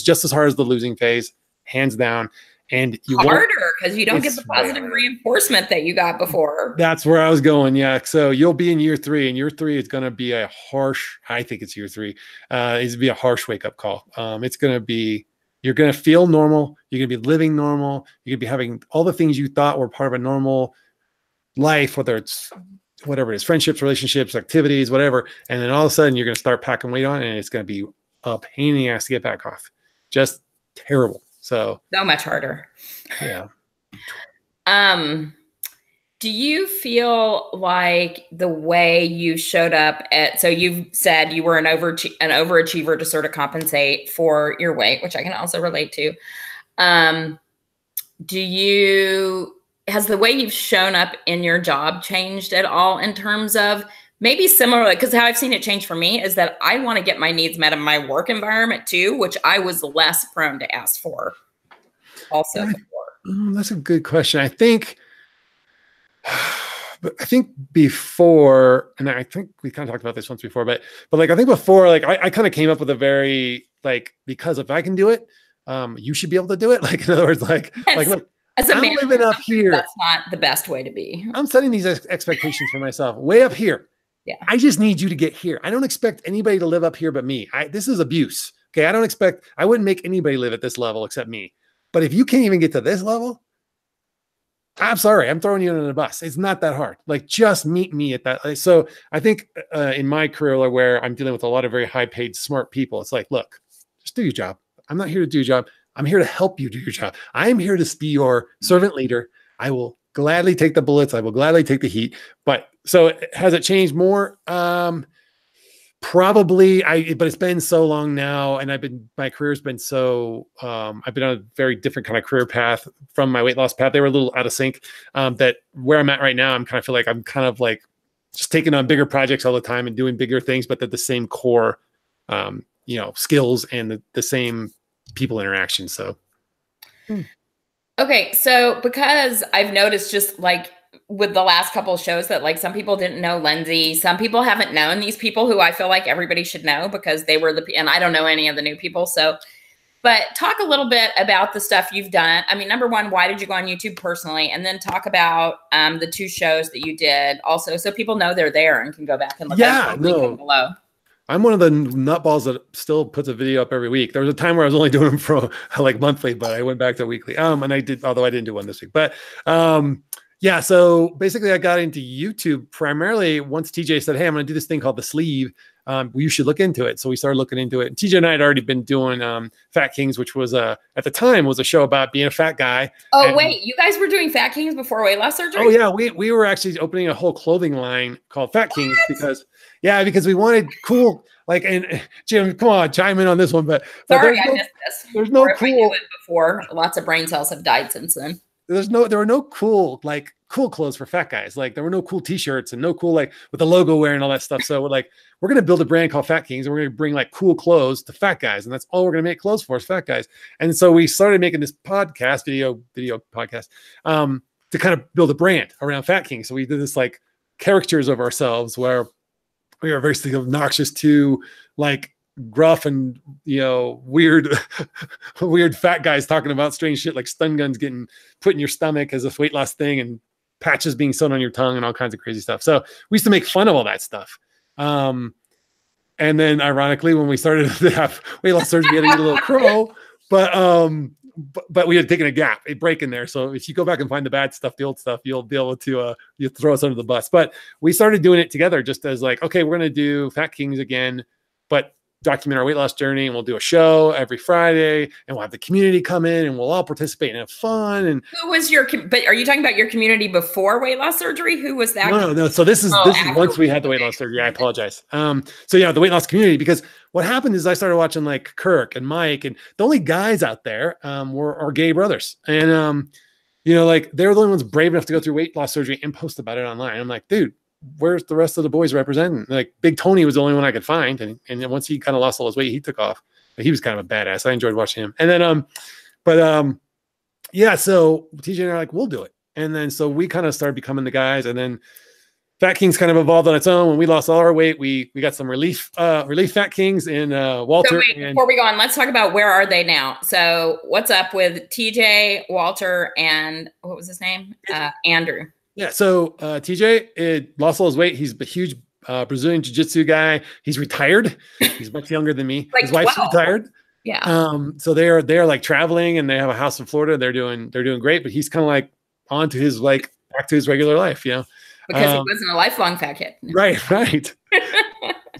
just as hard as the losing phase, hands down. And harder because you don't get the positive reinforcement that you got before. That's where I was going. Yeah. So you'll be in year 3, and year 3 is going to be I think it's year 3, is to be a harsh wake up call. It's going to be, you're going to feel normal. You're going to be living normal. You're going to be having all the things you thought were part of a normal life, whether it's whatever it is, friendships, relationships, activities, whatever. And then all of a sudden you're going to start packing weight on, and it's going to be a pain in the ass to get back off. Just terrible. So much harder. Yeah. Do you feel like the way you showed up so you've said you were an overachiever to sort of compensate for your weight, which I can also relate to. Do you has the way you've shown up in your job changed at all in terms of maybe similar? Because how I've seen it change for me is that I want to get my needs met in my work environment too, which I was less prone to ask for also before. That's a good question. I think before, and I think we kind of talked about this once before, but like, I think before, like I kind of came up with a very, like, because if I can do it, you should be able to do it. Like, in other words, like, look, as a I'm living up here. That's not the best way to be. I'm setting these expectations for myself way up here. Yeah. I just need you to get here. I don't expect anybody to live up here but me. This is abuse. Okay. I wouldn't make anybody live at this level except me. But if you can't even get to this level, I'm sorry, I'm throwing you under the bus. It's not that hard. Like, just meet me at that. So I think in my career where I'm dealing with a lot of very high paid, smart people, it's like, look, just do your job. I'm not here to do your job. I'm here to help you do your job. I'm here to be your servant leader. I will gladly take the bullets. I will gladly take the heat. But so has it changed more? Probably, but it's been so long now, and my career's been so, I've been on a very different kind of career path from my weight loss path. They were a little out of sync, that where I'm at right now, I'm kind of like just taking on bigger projects all the time and doing bigger things, but they're the same core, skills and the same people interaction. So. Okay. So because I've noticed just like with the last couple of shows that like some people didn't know Lindsay, some people haven't known these people who I feel like everybody should know because they were and I don't know any of the new people. So, but talk a little bit about the stuff you've done. I mean, number one, why did you go on YouTube personally? And then talk about the 2 shows that you did also, so people know they're there and can go back and look at them below. I'm one of the nutballs that still puts a video up every week. There was a time where I was only doing them for like monthly, but I went back to weekly. And I did, although I didn't do one this week, but yeah, so basically I got into YouTube primarily once TJ said, hey, I'm going to do this thing called The Sleeve. You should look into it. So we started looking into it. And TJ and I had already been doing Fat Kings, which was at the time was a show about being a fat guy. Oh, wait, you guys were doing Fat Kings before weight loss surgery? Oh yeah, we were actually opening a whole clothing line called Fat Kings because we wanted cool, like, and Jim, come on, chime in on this one. But sorry, I missed this. There's no cool. Before, lots of brain cells have died since then. There were no cool clothes for fat guys. Like, there were no cool t-shirts and no cool, like, with the logo wear and all that stuff. So we're going to build a brand called Fat Kings, and we're going to bring like cool clothes to fat guys. And that's all we're going to make clothes for is fat guys. And so we started making this podcast, video podcast, to kind of build a brand around Fat Kings. So we did this like caricatures of ourselves where we were very obnoxious to, like, gruff and weird fat guys talking about strange shit like stun guns getting put in your stomach as a weight loss thing and patches being sewn on your tongue and all kinds of crazy stuff. So we used to make fun of all that stuff. And then ironically, when we started to have weight loss surgery, we had to get a little crow, but we had taken a break in there. So if you go back and find the bad stuff, the old stuff, you'll be able to you throw us under the bus. But we started doing it together just as like, okay, we're going to do Fat Kings again, but document our weight loss journey, and we'll do a show every Friday, and we'll have the community come in and we'll all participate and have fun. And who was but are you talking about your community before weight loss surgery? Who was that? No. So this is once we had the weight loss surgery. I apologize. So yeah, the weight loss community, because what happened is I started watching like Kirk and Mike, and the only guys out there were our gay brothers. And like, they're the only ones brave enough to go through weight loss surgery and post about it online. I'm like, dude, where's the rest of the boys representing? Like, Big Tony was the only one I could find. And then once he kind of lost all his weight, he took off. But he was kind of a badass. I enjoyed watching him. And then, yeah, so TJ and I are like, we'll do it. And then, so we kind of started becoming the guys. And then Fat Kings kind of evolved on its own. When we lost all our weight, we got some relief Fat Kings in Walter. So wait, before we go on, let's talk about where are they now. So what's up with TJ, Walter, and what was his name? Andrew. Yeah, so TJ lost all his weight. He's a huge Brazilian jiu-jitsu guy. He's retired. He's much younger than me. Like his wife's 12. retired. Yeah. So they're like traveling, and they have a house in Florida. They're doing great, but he's kind of like on to his back to his regular life, Because he wasn't a lifelong fat kid. Right.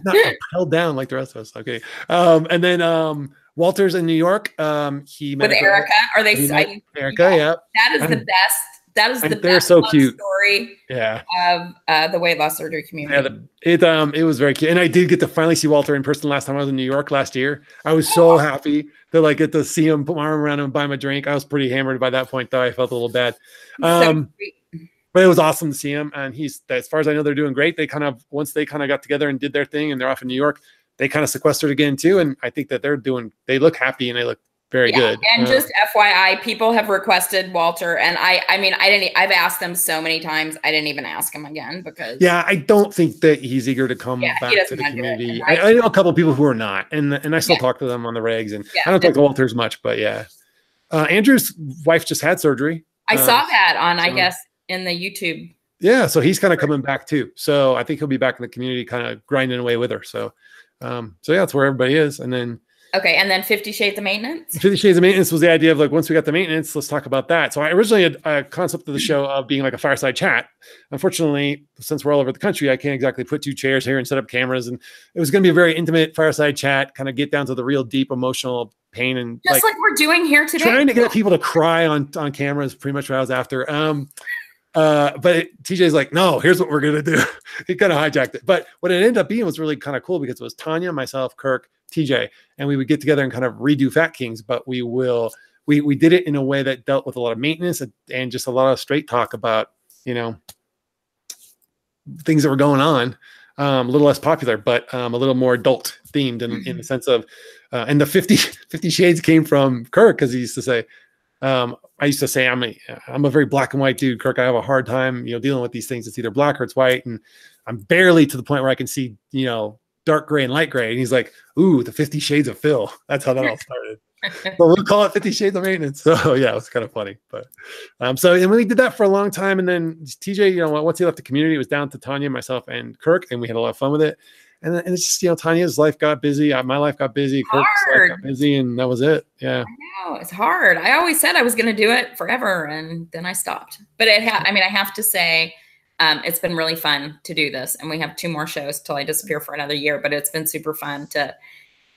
Not held down like the rest of us. Okay. And then Walter's in New York. He met with Erica. Are they Erica? Yeah. That is the best. That is the they're best so cute story of the weight loss surgery community. Yeah, it was very cute. And I did get to finally see Walter in person last time I was in New York last year. I was so happy like get to see him, put my arm around him, and buy him a drink. I was pretty hammered by that point, though. I felt a little bad. So sweet. But it was awesome to see him. And as far as I know, they're doing great. Once they kind of got together and did their thing and they're off in New York, they kind of sequestered again too. And I think that they look happy and they look very good. And just FYI, people have requested Walter. And I've asked them so many times. I didn't even ask him again because. Yeah, I don't think that he's eager to come back to the community. I know a couple of people who are not, and I still talk to them on the regs, and I don't talk to Walter as much, but yeah. Andrew's wife just had surgery. I saw that on, I guess, in the YouTube. Yeah, so he's kind of coming back too. So I think he'll be back in the community, kind of grinding away with her. So yeah, that's where everybody is. And then 50 Shades of Maintenance. 50 Shades of Maintenance was the idea of like, once we got the maintenance, let's talk about that. So I originally had a concept of the show of being like a fireside chat. Unfortunately, since we're all over the country, I can't exactly put 2 chairs here and set up cameras. And it was going to be a very intimate fireside chat, kind of get down to the real deep emotional pain, and just like we're doing here today. Trying to get people to cry on camera is pretty much what I was after. But TJ's like, no, here's what we're going to do. He kind of hijacked it. But what it ended up being was really kind of cool because it was Tanya, myself, Kirk, TJ, and we would get together and kind of redo Fat Kings, but we did it in a way that dealt with a lot of maintenance and just a lot of straight talk about, things that were going on, a little less popular, but a little more adult themed in the sense of, and the 50 Shades came from Kirk, because he used to say, I used to say, I'm a very black and white dude, Kirk. I have a hard time, dealing with these things. It's either black or it's white. And I'm barely to the point where I can see, dark gray and light gray. And he's like, ooh, the 50 Shades of Phil. That's how that all started. So we'll call it 50 Shades of Maintenance. So yeah, it was kind of funny. But and we did that for a long time. And then TJ, once he left the community, it was down to Tanya, myself, and Kirk, and we had a lot of fun with it. And it's just, Tanya's life got busy. My life got busy. Kirk's life got busy, and that was it. Yeah. I know, it's hard. I always said I was going to do it forever, and then I stopped. But I have to say, it's been really fun to do this, and we have 2 more shows till I disappear for another year. But it's been super fun to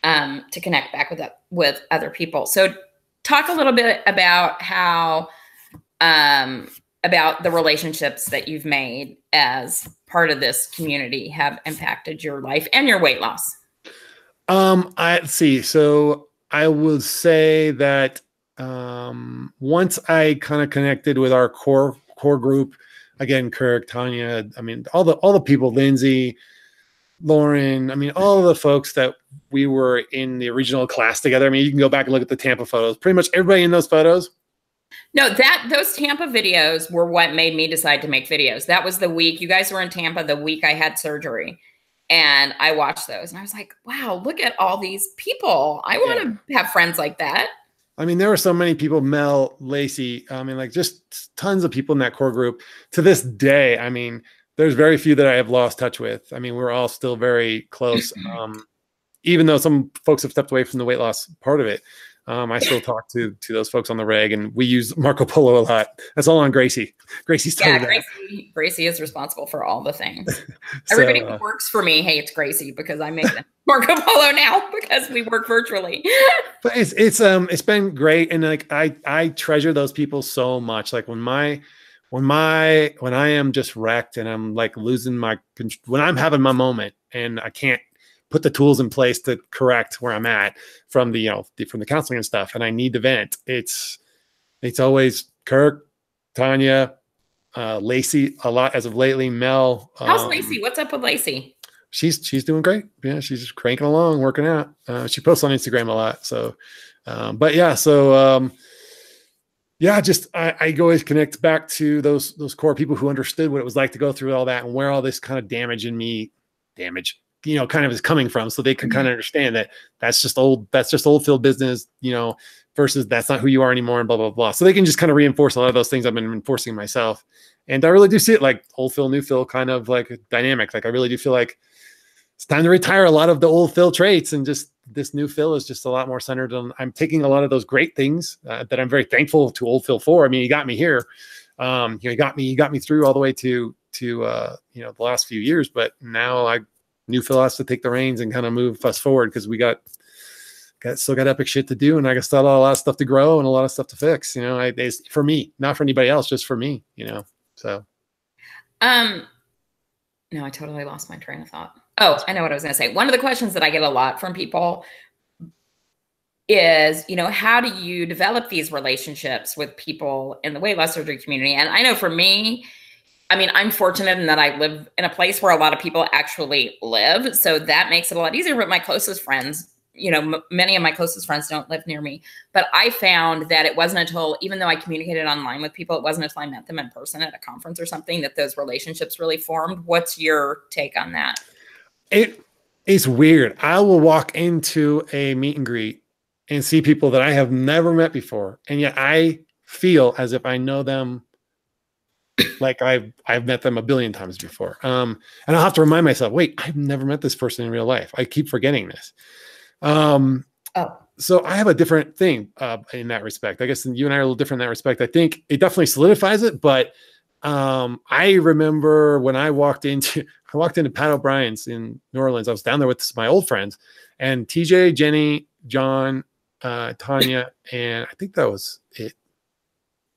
connect back with other people. So, talk a little bit about how about the relationships that you've made as part of this community have impacted your life and your weight loss. Let's see. So I will say that once I kind of connected with our core group, again, Kirk, Tanya, all the people, Lindsay, Lauren, all of the folks that we were in the original class together. You can go back and look at the Tampa photos. Pretty much everybody in those photos. No, those Tampa videos were what made me decide to make videos. That was the week you guys were in Tampa, the week I had surgery. And I watched those and I was like, wow, look at all these people. I want to have friends like that. There were so many people, Mel, Lacey, just tons of people in that core group. To this day, there's very few that I have lost touch with. We're all still very close. Even though some folks have stepped away from the weight loss part of it. I still talk to those folks on the reg, and we use Marco Polo a lot. That's all on Gracie. Gracie's Gracie is responsible for all the things. Everybody who works for me hates Gracie because I make Marco Polo now because we work virtually. But it's been great, and I treasure those people so much. Like when I am just wrecked and I'm like losing when I'm having my moment and I can't put the tools in place to correct where I'm at from the counseling and stuff, and I need to vent. It's always Kirk, Tanya, Lacey a lot as of lately. Mel. How's Lacey? What's up with Lacey? She's doing great. Yeah, she's just cranking along, working out. She posts on Instagram a lot. So, I always connect back to those core people who understood what it was like to go through all that and where all this kind of damage kind of is coming from, so they can kind of understand that that's just old Phil business, versus that's not who you are anymore, and blah, blah, blah. So they can just kind of reinforce a lot of those things I've been enforcing myself. And I really do see it like old Phil, new Phil kind of like dynamic. Like I really do feel like it's time to retire a lot of the old Phil traits, and just this new Phil is just a lot more centered on, I'm taking a lot of those great things that I'm very thankful to old Phil for. He got me here. He got me through all the way to the last few years, but now new Phil has to take the reins and kind of move us forward, because we still got epic shit to do, and I got still a lot of stuff to grow and a lot of stuff to fix. It's for me, not for anybody else, just for me. So. No, I totally lost my train of thought. Oh, I know what I was going to say. One of the questions that I get a lot from people is, how do you develop these relationships with people in the weight loss surgery community? And I know for me, I mean, I'm fortunate in that I live in a place where a lot of people actually live. So that makes it a lot easier. But my closest friends, many of my closest friends don't live near me. But I found that it wasn't until, even though I communicated online with people, it wasn't until I met them in person at a conference or something that those relationships really formed. What's your take on that? It's weird. I will walk into a meet and greet and see people that I have never met before. And yet I feel as if I know them like I've met them a billion times before. And I'll have to remind myself, wait, I've never met this person in real life. I keep forgetting this. So I have a different thing in that respect. I guess you and I are a little different in that respect. I think it definitely solidifies it, but I remember when I walked into Pat O'Brien's in New Orleans. I was down there with my old friends, and TJ, Jenny, John, Tanya, and I think that was it.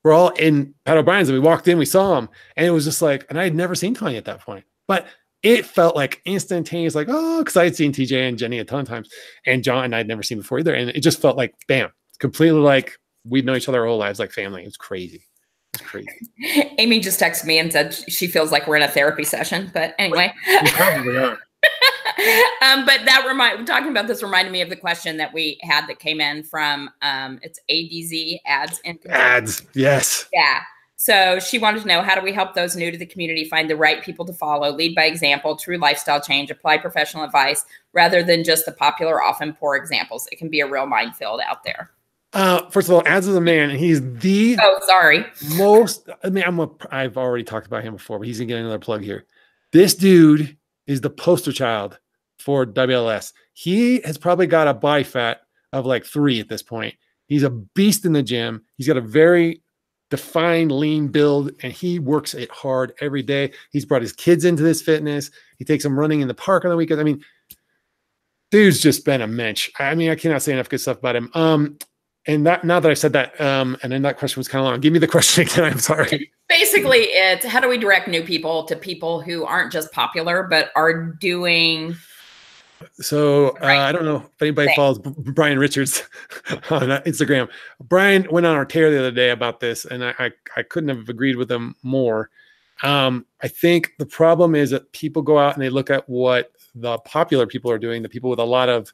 We're all in Pat O'Brien's, and we walked in, we saw him, and it was just like, and I had never seen Tanya at that point, but it felt like instantaneous, like, oh, because I had seen TJ and Jenny a ton of times, and John I'd never seen before either, and it just felt like, bam, completely like we'd known each other our whole lives, like family. It was crazy. It's crazy. Amy just texted me and said she feels like we're in a therapy session, but anyway. We probably are. But talking about this reminded me of the question that we had that came in from it's ADZ ads. Yes. Yeah. So she wanted to know, how do we help those new to the community find the right people to follow, lead by example, true lifestyle change, apply professional advice, rather than just the popular, often poor examples? It can be a real minefield out there. First of all, Ads is a man, and he's the most. I mean, I've already talked about him before, but he's gonna get another plug here. This dude is the poster child for WLS. He has probably got a body fat of like 3 at this point. He's a beast in the gym. He's got a very defined lean build, and he works it hard every day. He's brought his kids into this fitness. He takes them running in the park on the weekends. I mean, dude's just been a mensch. I mean, I cannot say enough good stuff about him. And now that I've said that, and then that question was kind of long. Give me the question again. I'm sorry. Basically, it's how do we direct new people to people who aren't just popular, but are doing. So I don't know if anybody follows Brian Richards on Instagram. Brian went on our tear the other day about this, and I couldn't have agreed with him more. I think the problem is that people go out and they look at what the popular people are doing, the people with a lot of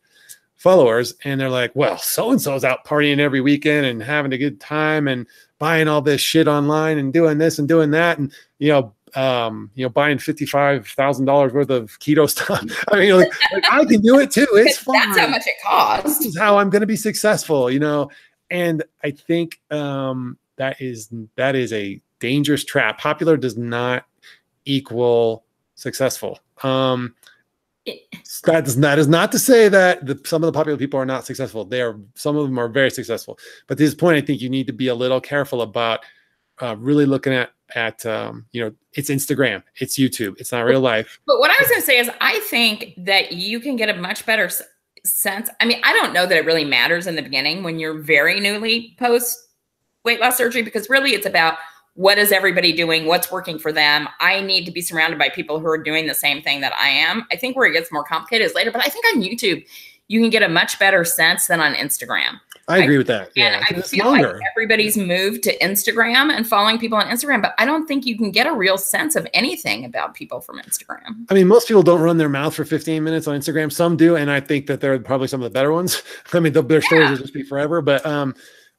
followers, and they're like, well, so-and-so is out partying every weekend and having a good time and buying all this shit online and doing this and doing that. And, buying $55,000 worth of keto stuff. I mean, like I can do it too. It's fine. That's how much it costs. This is how I'm going to be successful, And I think that is a dangerous trap. Popular does not equal successful. That is not to say that some of the popular people are not successful. Some of them are very successful. But to this point, I think you need to be a little careful about really looking at it's Instagram, it's YouTube, it's not real life. But what I was going to say is I think that you can get a much better sense. I mean, I don't know that it really matters in the beginning when you're very newly post weight loss surgery, because really it's about what is everybody doing? What's working for them? I need to be surrounded by people who are doing the same thing that I am. I think where it gets more complicated is later, but I think on YouTube, you can get a much better sense than on Instagram. I agree with that. Yeah, I feel like everybody's moved to Instagram and following people on Instagram, but I don't think you can get a real sense of anything about people from Instagram. I mean, most people don't run their mouth for 15 minutes on Instagram. Some do, and I think that they're probably some of the better ones. I mean, their stories will just be forever. But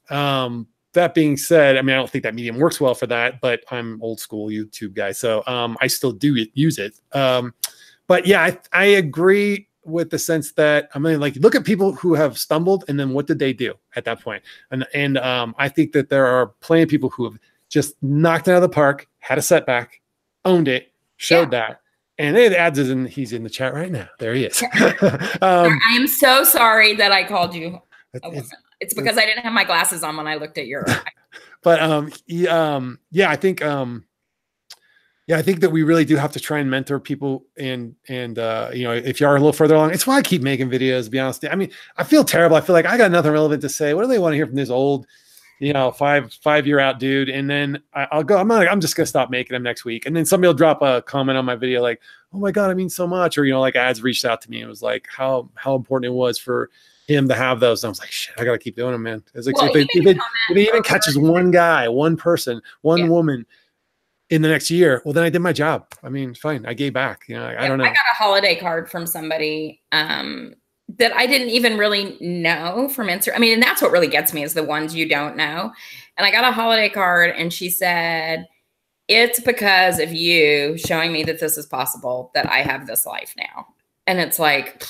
that being said, I mean, I don't think that medium works well for that, but I'm old school YouTube guy, so I still do use it. But yeah, I agree with the sense that, I mean, like, look at people who have stumbled, and then what did they do at that point? And I think that there are plenty of people who have just knocked it out of the park, had a setback, owned it, showed that. And Ads he's in the chat right now. There he is. I am so sorry that I called you. It's because I didn't have my glasses on when I looked at your eye. But I think I think that we really do have to try and mentor people, and if you are a little further along, it's why I keep making videos, to be honest. I mean, I feel terrible. I feel like I got nothing relevant to say. What do they want to hear from this old, 5-year out dude? And then I'm just gonna stop making them next week. And then somebody will drop a comment on my video like, oh my God, I mean so much. Or, like Ads reached out to me and was like how important it was for him to have those. And I was like, shit, I got to keep doing them, man. It's like, Well, if it even catches one guy, one person, one woman in the next year, well, then I did my job. I mean, fine. I gave back, you know, I don't know. I got a holiday card from somebody, that I didn't even really know from Instagram. I mean, and that's what really gets me is the ones you don't know. And I got a holiday card and she said, it's because of you showing me that this is possible that I have this life now. And it's like,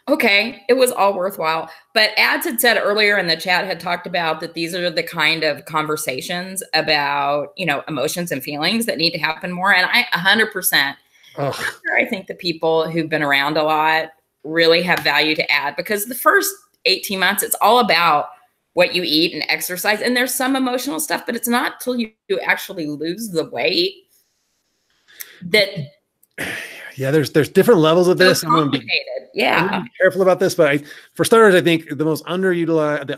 okay, it was all worthwhile. But Ads had said earlier in the chat, had talked about that these are the kind of conversations about, you know, emotions and feelings that need to happen more. And I 100%, I think the people who've been around a lot really have value to add, because the first 18 months, it's all about what you eat and exercise. And there's some emotional stuff, but it's not till you actually lose the weight that. Yeah, there's different levels of this. I'm gonna be careful about this, but for starters, I think the most underutilized,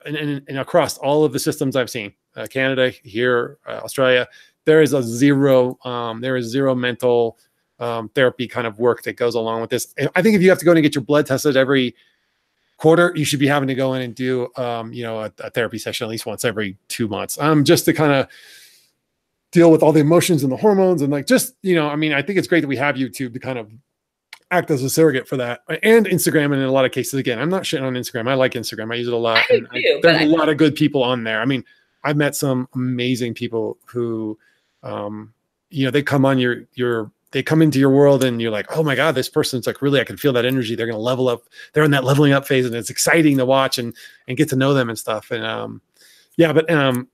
and across all of the systems I've seen, Canada, here, Australia, there is zero mental therapy kind of work that goes along with this. I think if you have to go in and get your blood tested every quarter, you should be having to go in and do a therapy session at least once every 2 months, just to kind of deal with all the emotions and the hormones. And like, just, you know, I mean, I think it's great that we have YouTube to kind of act as a surrogate for that, and Instagram. And in a lot of cases, again, I'm not shitting on Instagram. I like Instagram. I use it a lot. There's a lot of good people on there. I mean, I've met some amazing people who, they come on they come into your world and you're like, oh my God, this person's like, really, I can feel that energy. They're going to level up. They're in that leveling up phase, and it's exciting to watch and get to know them and stuff. And,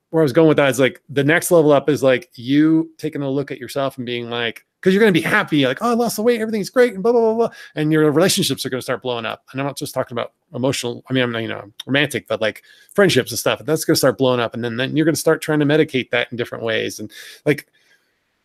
where I was going with that is like, the next level up is like you taking a look at yourself and being like, because you're going to be happy, like, oh, I lost the weight, everything's great, and blah, blah, blah, blah. And your relationships are going to start blowing up. And I'm not just talking about emotional, I mean, I'm not, romantic, but like friendships and stuff. And that's going to start blowing up. And then you're going to start trying to medicate that in different ways. And like,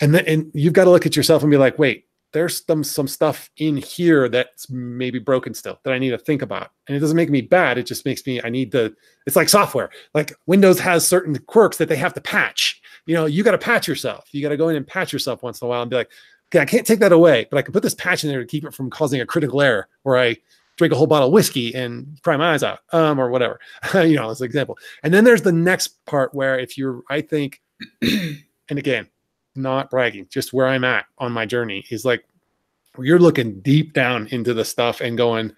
and you've got to look at yourself and be like, wait, there's some stuff in here that's maybe broken still that I need to think about. And it doesn't make me bad. It just makes me, it's like software. Like Windows has certain quirks that they have to patch. You know, you got to patch yourself. You got to go in and patch yourself once in a while and be like, okay, I can't take that away, but I can put this patch in there to keep it from causing a critical error where I drink a whole bottle of whiskey and cry my eyes out, or whatever, as an example. And then there's the next part where I think, and again, not bragging, just where I'm at on my journey is like, you're looking deep down into the stuff and going,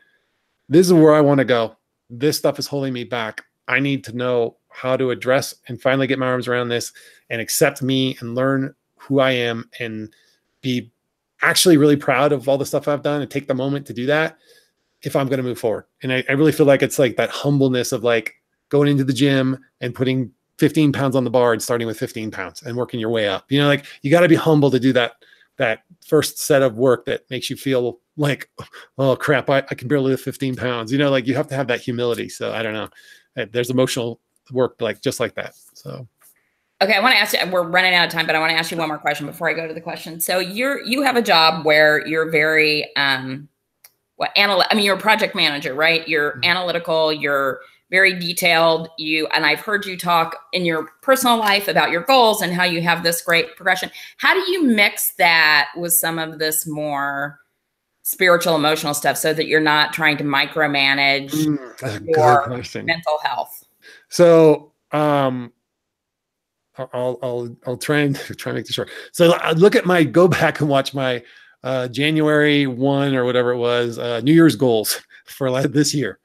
this is where I want to go. This stuff is holding me back. I need to know how to address and finally get my arms around this and accept me and learn who I am and be actually really proud of all the stuff I've done and take the moment to do that if I'm going to move forward. And I really feel like it's like that humbleness of like going into the gym and putting 15 pounds on the bar and starting with 15 pounds and working your way up. Like you got to be humble to do that first set of work that makes you feel like, oh crap, I can barely lift 15 pounds. Like you have to have that humility. So I don't know. There's emotional work just like that. So. Okay. I want to ask you, we're running out of time, but I want to ask you one more question before I go to the question. So you have a job where you're very, you're a project manager, right? You're analytical, you're very detailed. And I've heard you talk in your personal life about your goals and how you have this great progression. How do you mix that with some of this more spiritual, emotional stuff so that you're not trying to micromanage your mental health? So, I'll try and make this short. So I go back and watch my January 1 or whatever it was, New Year's goals for this year.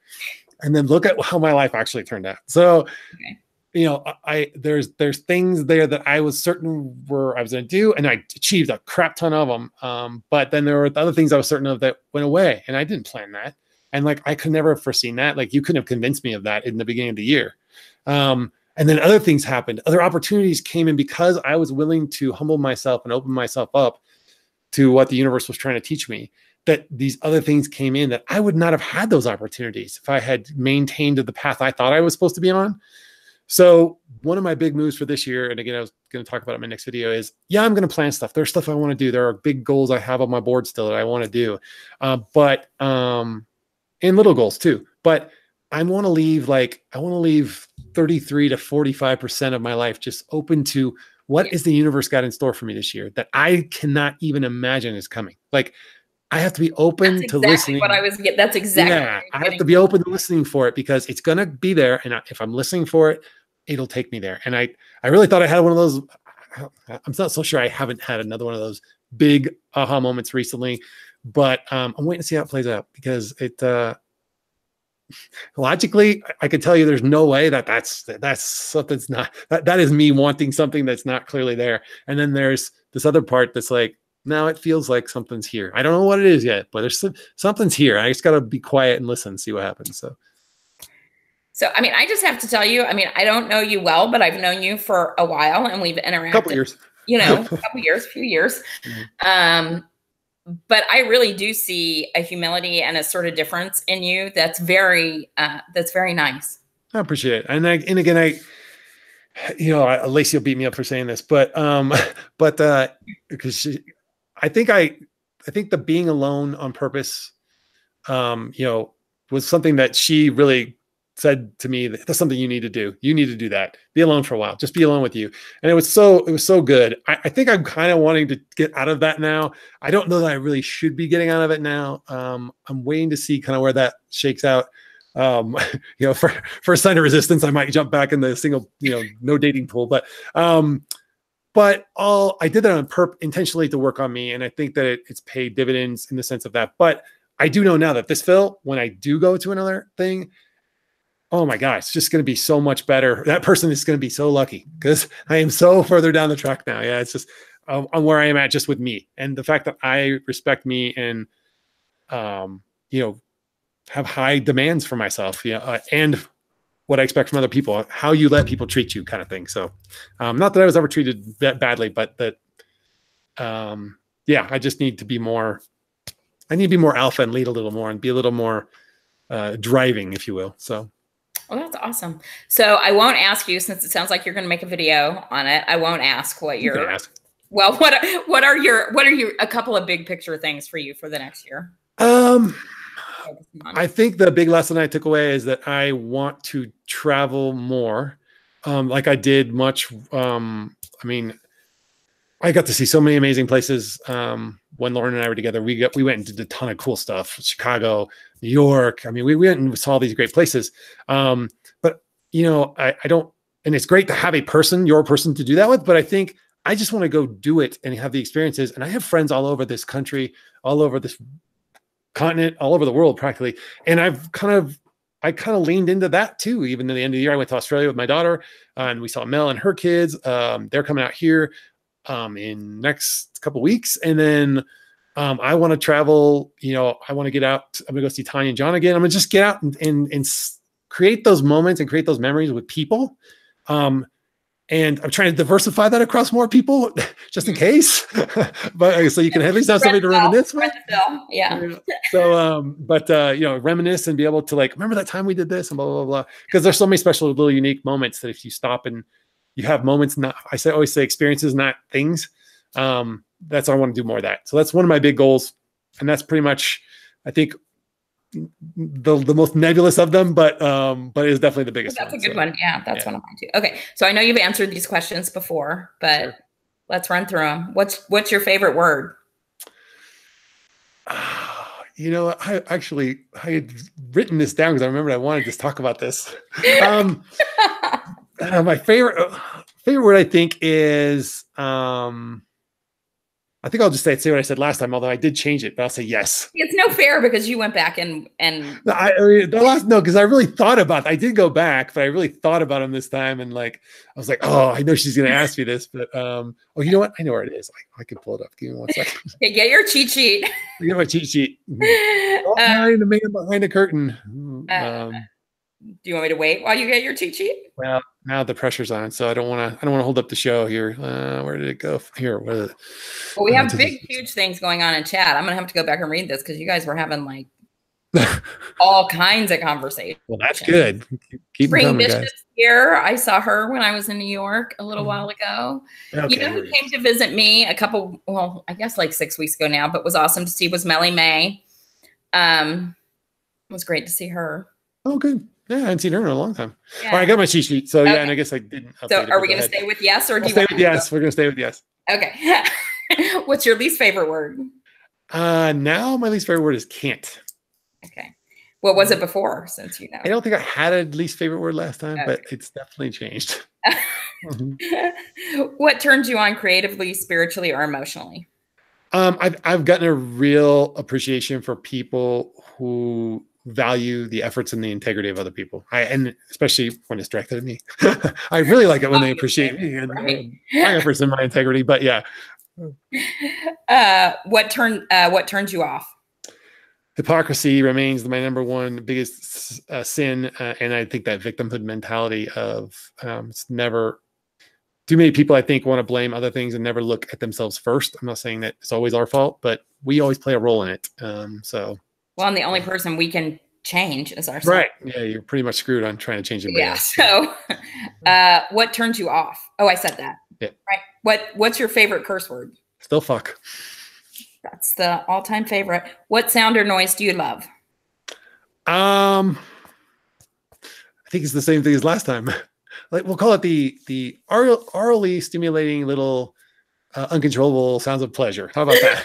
And then look at how my life actually turned out. So, there's things there that I was certain I was going to do, and I achieved a crap ton of them. But then there were other things I was certain of that went away, and I didn't plan that. And like, I could never have foreseen that. Like, you couldn't have convinced me of that in the beginning of the year. And then other things happened. Other opportunities came in because I was willing to humble myself and open myself up to what the universe was trying to teach me. That these other things came in that I would not have had those opportunities if I had maintained the path I thought I was supposed to be on. So one of my big moves for this year, and again, I was going to talk about it in my next video, is I'm going to plan stuff. There's stuff I want to do. There are big goals I have on my board still that I want to do, and little goals too. But I want to leave 33 to 45% of my life just open to what is the universe got in store for me this year that I cannot even imagine is coming. Like, I have to be That's open to exactly listening. what I was getting. That's exactly what Yeah, I I was have to getting. be open to listening for it because it's gonna be there, and if I'm listening for it, it'll take me there. And I really thought I had one of those. I'm not so sure I haven't had another one of those big aha moments recently, but I'm waiting to see how it plays out because it logically I could tell you there's no way that's something's not that is me wanting something that's not clearly there. And then there's this other part that's like, now it feels like something's here. I don't know what it is yet, but there's something's here. I just got to be quiet and listen, see what happens. So, I mean, I just have to tell you, I mean, I don't know you well, but I've known you for a while and we've interacted, couple years, you know, a couple years, few years. But I really do see a humility and a sort of difference in you that's very nice. I appreciate it. And again, Lacey will beat me up for saying this, but because I think the being alone on purpose, was something that she really said to me, that's something you need to do. You need to do that. Be alone for a while. Just be alone with you. And it was so good. I think I'm kind of wanting to get out of that now. I don't know that I really should be getting out of it now. I'm waiting to see kind of where that shakes out. For a sign of resistance, I might jump back in the single, no dating pool, but I did that on intentionally to work on me. And I think that it's paid dividends in the sense of that. But I do know now that this Phil, when I do go to another thing, oh my God, it's just going to be so much better. That person is going to be so lucky because I am so further down the track now. Yeah. It's just on where I am at just with me. And the fact that I respect me and, have high demands for myself, and what I expect from other people, how you let people treat you kind of thing. So, not that I was ever treated that badly, but that, I just need to be more, alpha and lead a little more and be a little more, driving, if you will. So. Well, that's awesome. So I won't ask you, since it sounds like you're going to make a video on it. I won't ask what you can ask. Well, what are your a couple of big picture things for you for the next year? I think the big lesson I took away is that I want to travel more. Like I did much. I got to see so many amazing places. When Lauren and I were together, we went and did a ton of cool stuff. Chicago, New York. I mean, we went and saw these great places. But I don't, and it's great to have your person to do that with, but I think I just want to go do it and have the experiences. And I have friends all over this country, all over this continent, all over the world practically. And I kind of leaned into that too. Even at the end of the year, I went to Australia with my daughter and we saw Mel and her kids. They're coming out here in next couple weeks. And then I want to travel, I want to get out. I'm gonna go see Tanya and John again. I'm gonna just get out and create those moments and create those memories with people. And I'm trying to diversify that across more people just in case, but so you can at least have somebody to reminisce with. Yeah. So, reminisce and be able to remember that time we did this and blah, blah, blah. Cause there's so many special little unique moments that if you stop and you have moments, always say experiences, not things. That's what I want to do more of that. So that's one of my big goals. And that's pretty much, I think, the most nebulous of them, but it is definitely the biggest. That's a good one. Yeah, that's one of mine too. Okay, so I know you've answered these questions before, but let's run through them. What's your favorite word? I had written this down because I remembered I wanted to talk about this. My favorite word I think is I think I'll just say what I said last time, although I did change it, but I'll say yes. It's no fair because you went back and because I really thought about it. I did go back, but I really thought about them this time. And I was like, oh, I know she's going to ask me this, but you know what? I know where it is. I can pull it up. Give me 1 second. Okay, get your cheat sheet. Get my cheat sheet. Behind the man behind the curtain. Do you want me to wait while you get your cheat sheet? Well, now the pressure's on, so I don't want to hold up the show here. Where did it go? Here, what is it? Well, we have huge things going on in chat. I'm gonna have to go back and read this because you guys were having all kinds of conversations. Well, that's good. Keep Spring Bishop's here. I saw her when I was in New York a little while ago. Okay, who came to visit me I guess 6 weeks ago now, but was awesome to see was Melly May. It was great to see her. Oh, good. Yeah, I hadn't seen her in a long time. Yeah. All right, I got my cheat sheet. So, and I guess I didn't. So, are we going to stay with yes or do you stay with yes? We're going to stay with yes. Okay. What's your least favorite word? Now my least favorite word is can't. Okay. What was it before, since you know? I don't think I had a least favorite word last time, Okay. but it's definitely changed. What turns you on creatively, spiritually, or emotionally? I've gotten a real appreciation for people who value the efforts and the integrity of other people. And especially when it's directed at me. I really like it when they appreciate me and my efforts and my integrity. But yeah. What turns you off? Hypocrisy remains my number one biggest sin, and I think that victimhood mentality of it's never too many people, I think, want to blame other things and never look at themselves first. I'm not saying that it's always our fault, but we always play a role in it. Well, and the only person we can change is ourselves. Right. Yeah, you're pretty much screwed on trying to change anybody else. So what turns you off? Oh, I said that. Yeah. Right. What's your favorite curse word? Still fuck. That's the all-time favorite. What sound or noise do you love? I think it's the same thing as last time. Like we'll call it the orally stimulating little uncontrollable sounds of pleasure. How about that?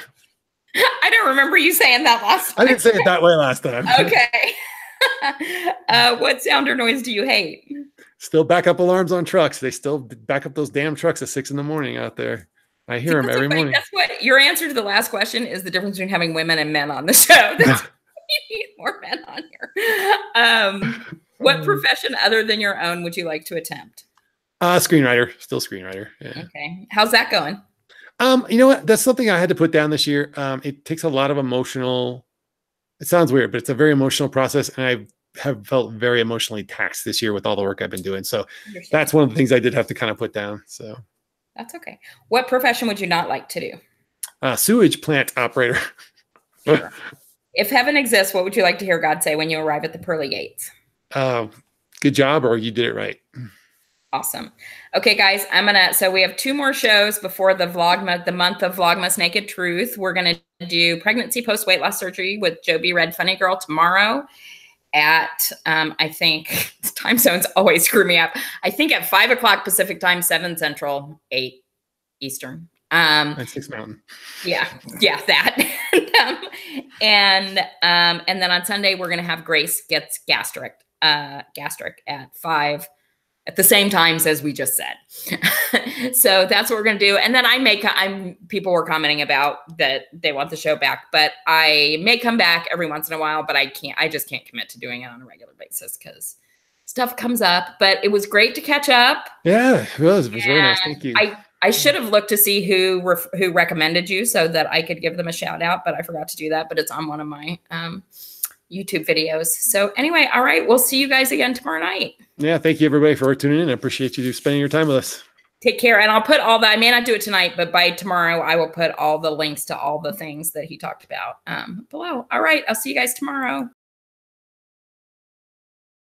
I don't remember you saying that last time. I didn't say it that way last time. Okay. What sound or noise do you hate? Still backup alarms on trucks. They still back up those damn trucks at 6 a.m. out there. I hear them every morning. That's what your answer to the last question is, the difference between having women and men on the show. We need more men on here. What profession other than your own would you like to attempt? Screenwriter. Still screenwriter. Yeah. Okay. How's that going? You know what? That's something I had to put down this year. It takes a lot of emotional. It sounds weird, but it's a very emotional process, and I have felt very emotionally taxed this year with all the work I've been doing. So that's one of the things I did have to kind of put down. So that's okay. What profession would you not like to do? Sewage plant operator. Sure. If heaven exists, what would you like to hear God say when you arrive at the pearly gates? Good job, or you did it right. Awesome. Okay, guys, so we have 2 more shows before the month of Vlogmas Naked Truth. We're going to do pregnancy post weight loss surgery with Joby Red Funny Girl tomorrow at, I think time zones always screw me up. I think at 5 o'clock Pacific time, 7 Central, 8 Eastern. That's 6 Mountain. Yeah, that. And then on Sunday, we're going to have Grace Gets Gastric at 5 at the same times as we just said. So that's what we're going to do. And then people were commenting about that they want the show back, but I may come back every once in a while, but I just can't commit to doing it on a regular basis because stuff comes up. But it was great to catch up. Yeah, it was very nice. Thank you. I should have looked to see who recommended you so that I could give them a shout out, but I forgot to do that, but it's on one of my, YouTube videos. So anyway, all right. We'll see you guys again tomorrow night. Yeah. Thank you everybody for tuning in. I appreciate you spending your time with us. Take care. And I'll put I may not do it tonight, but by tomorrow, I will put all the links to all the things that he talked about below. All right. I'll see you guys tomorrow.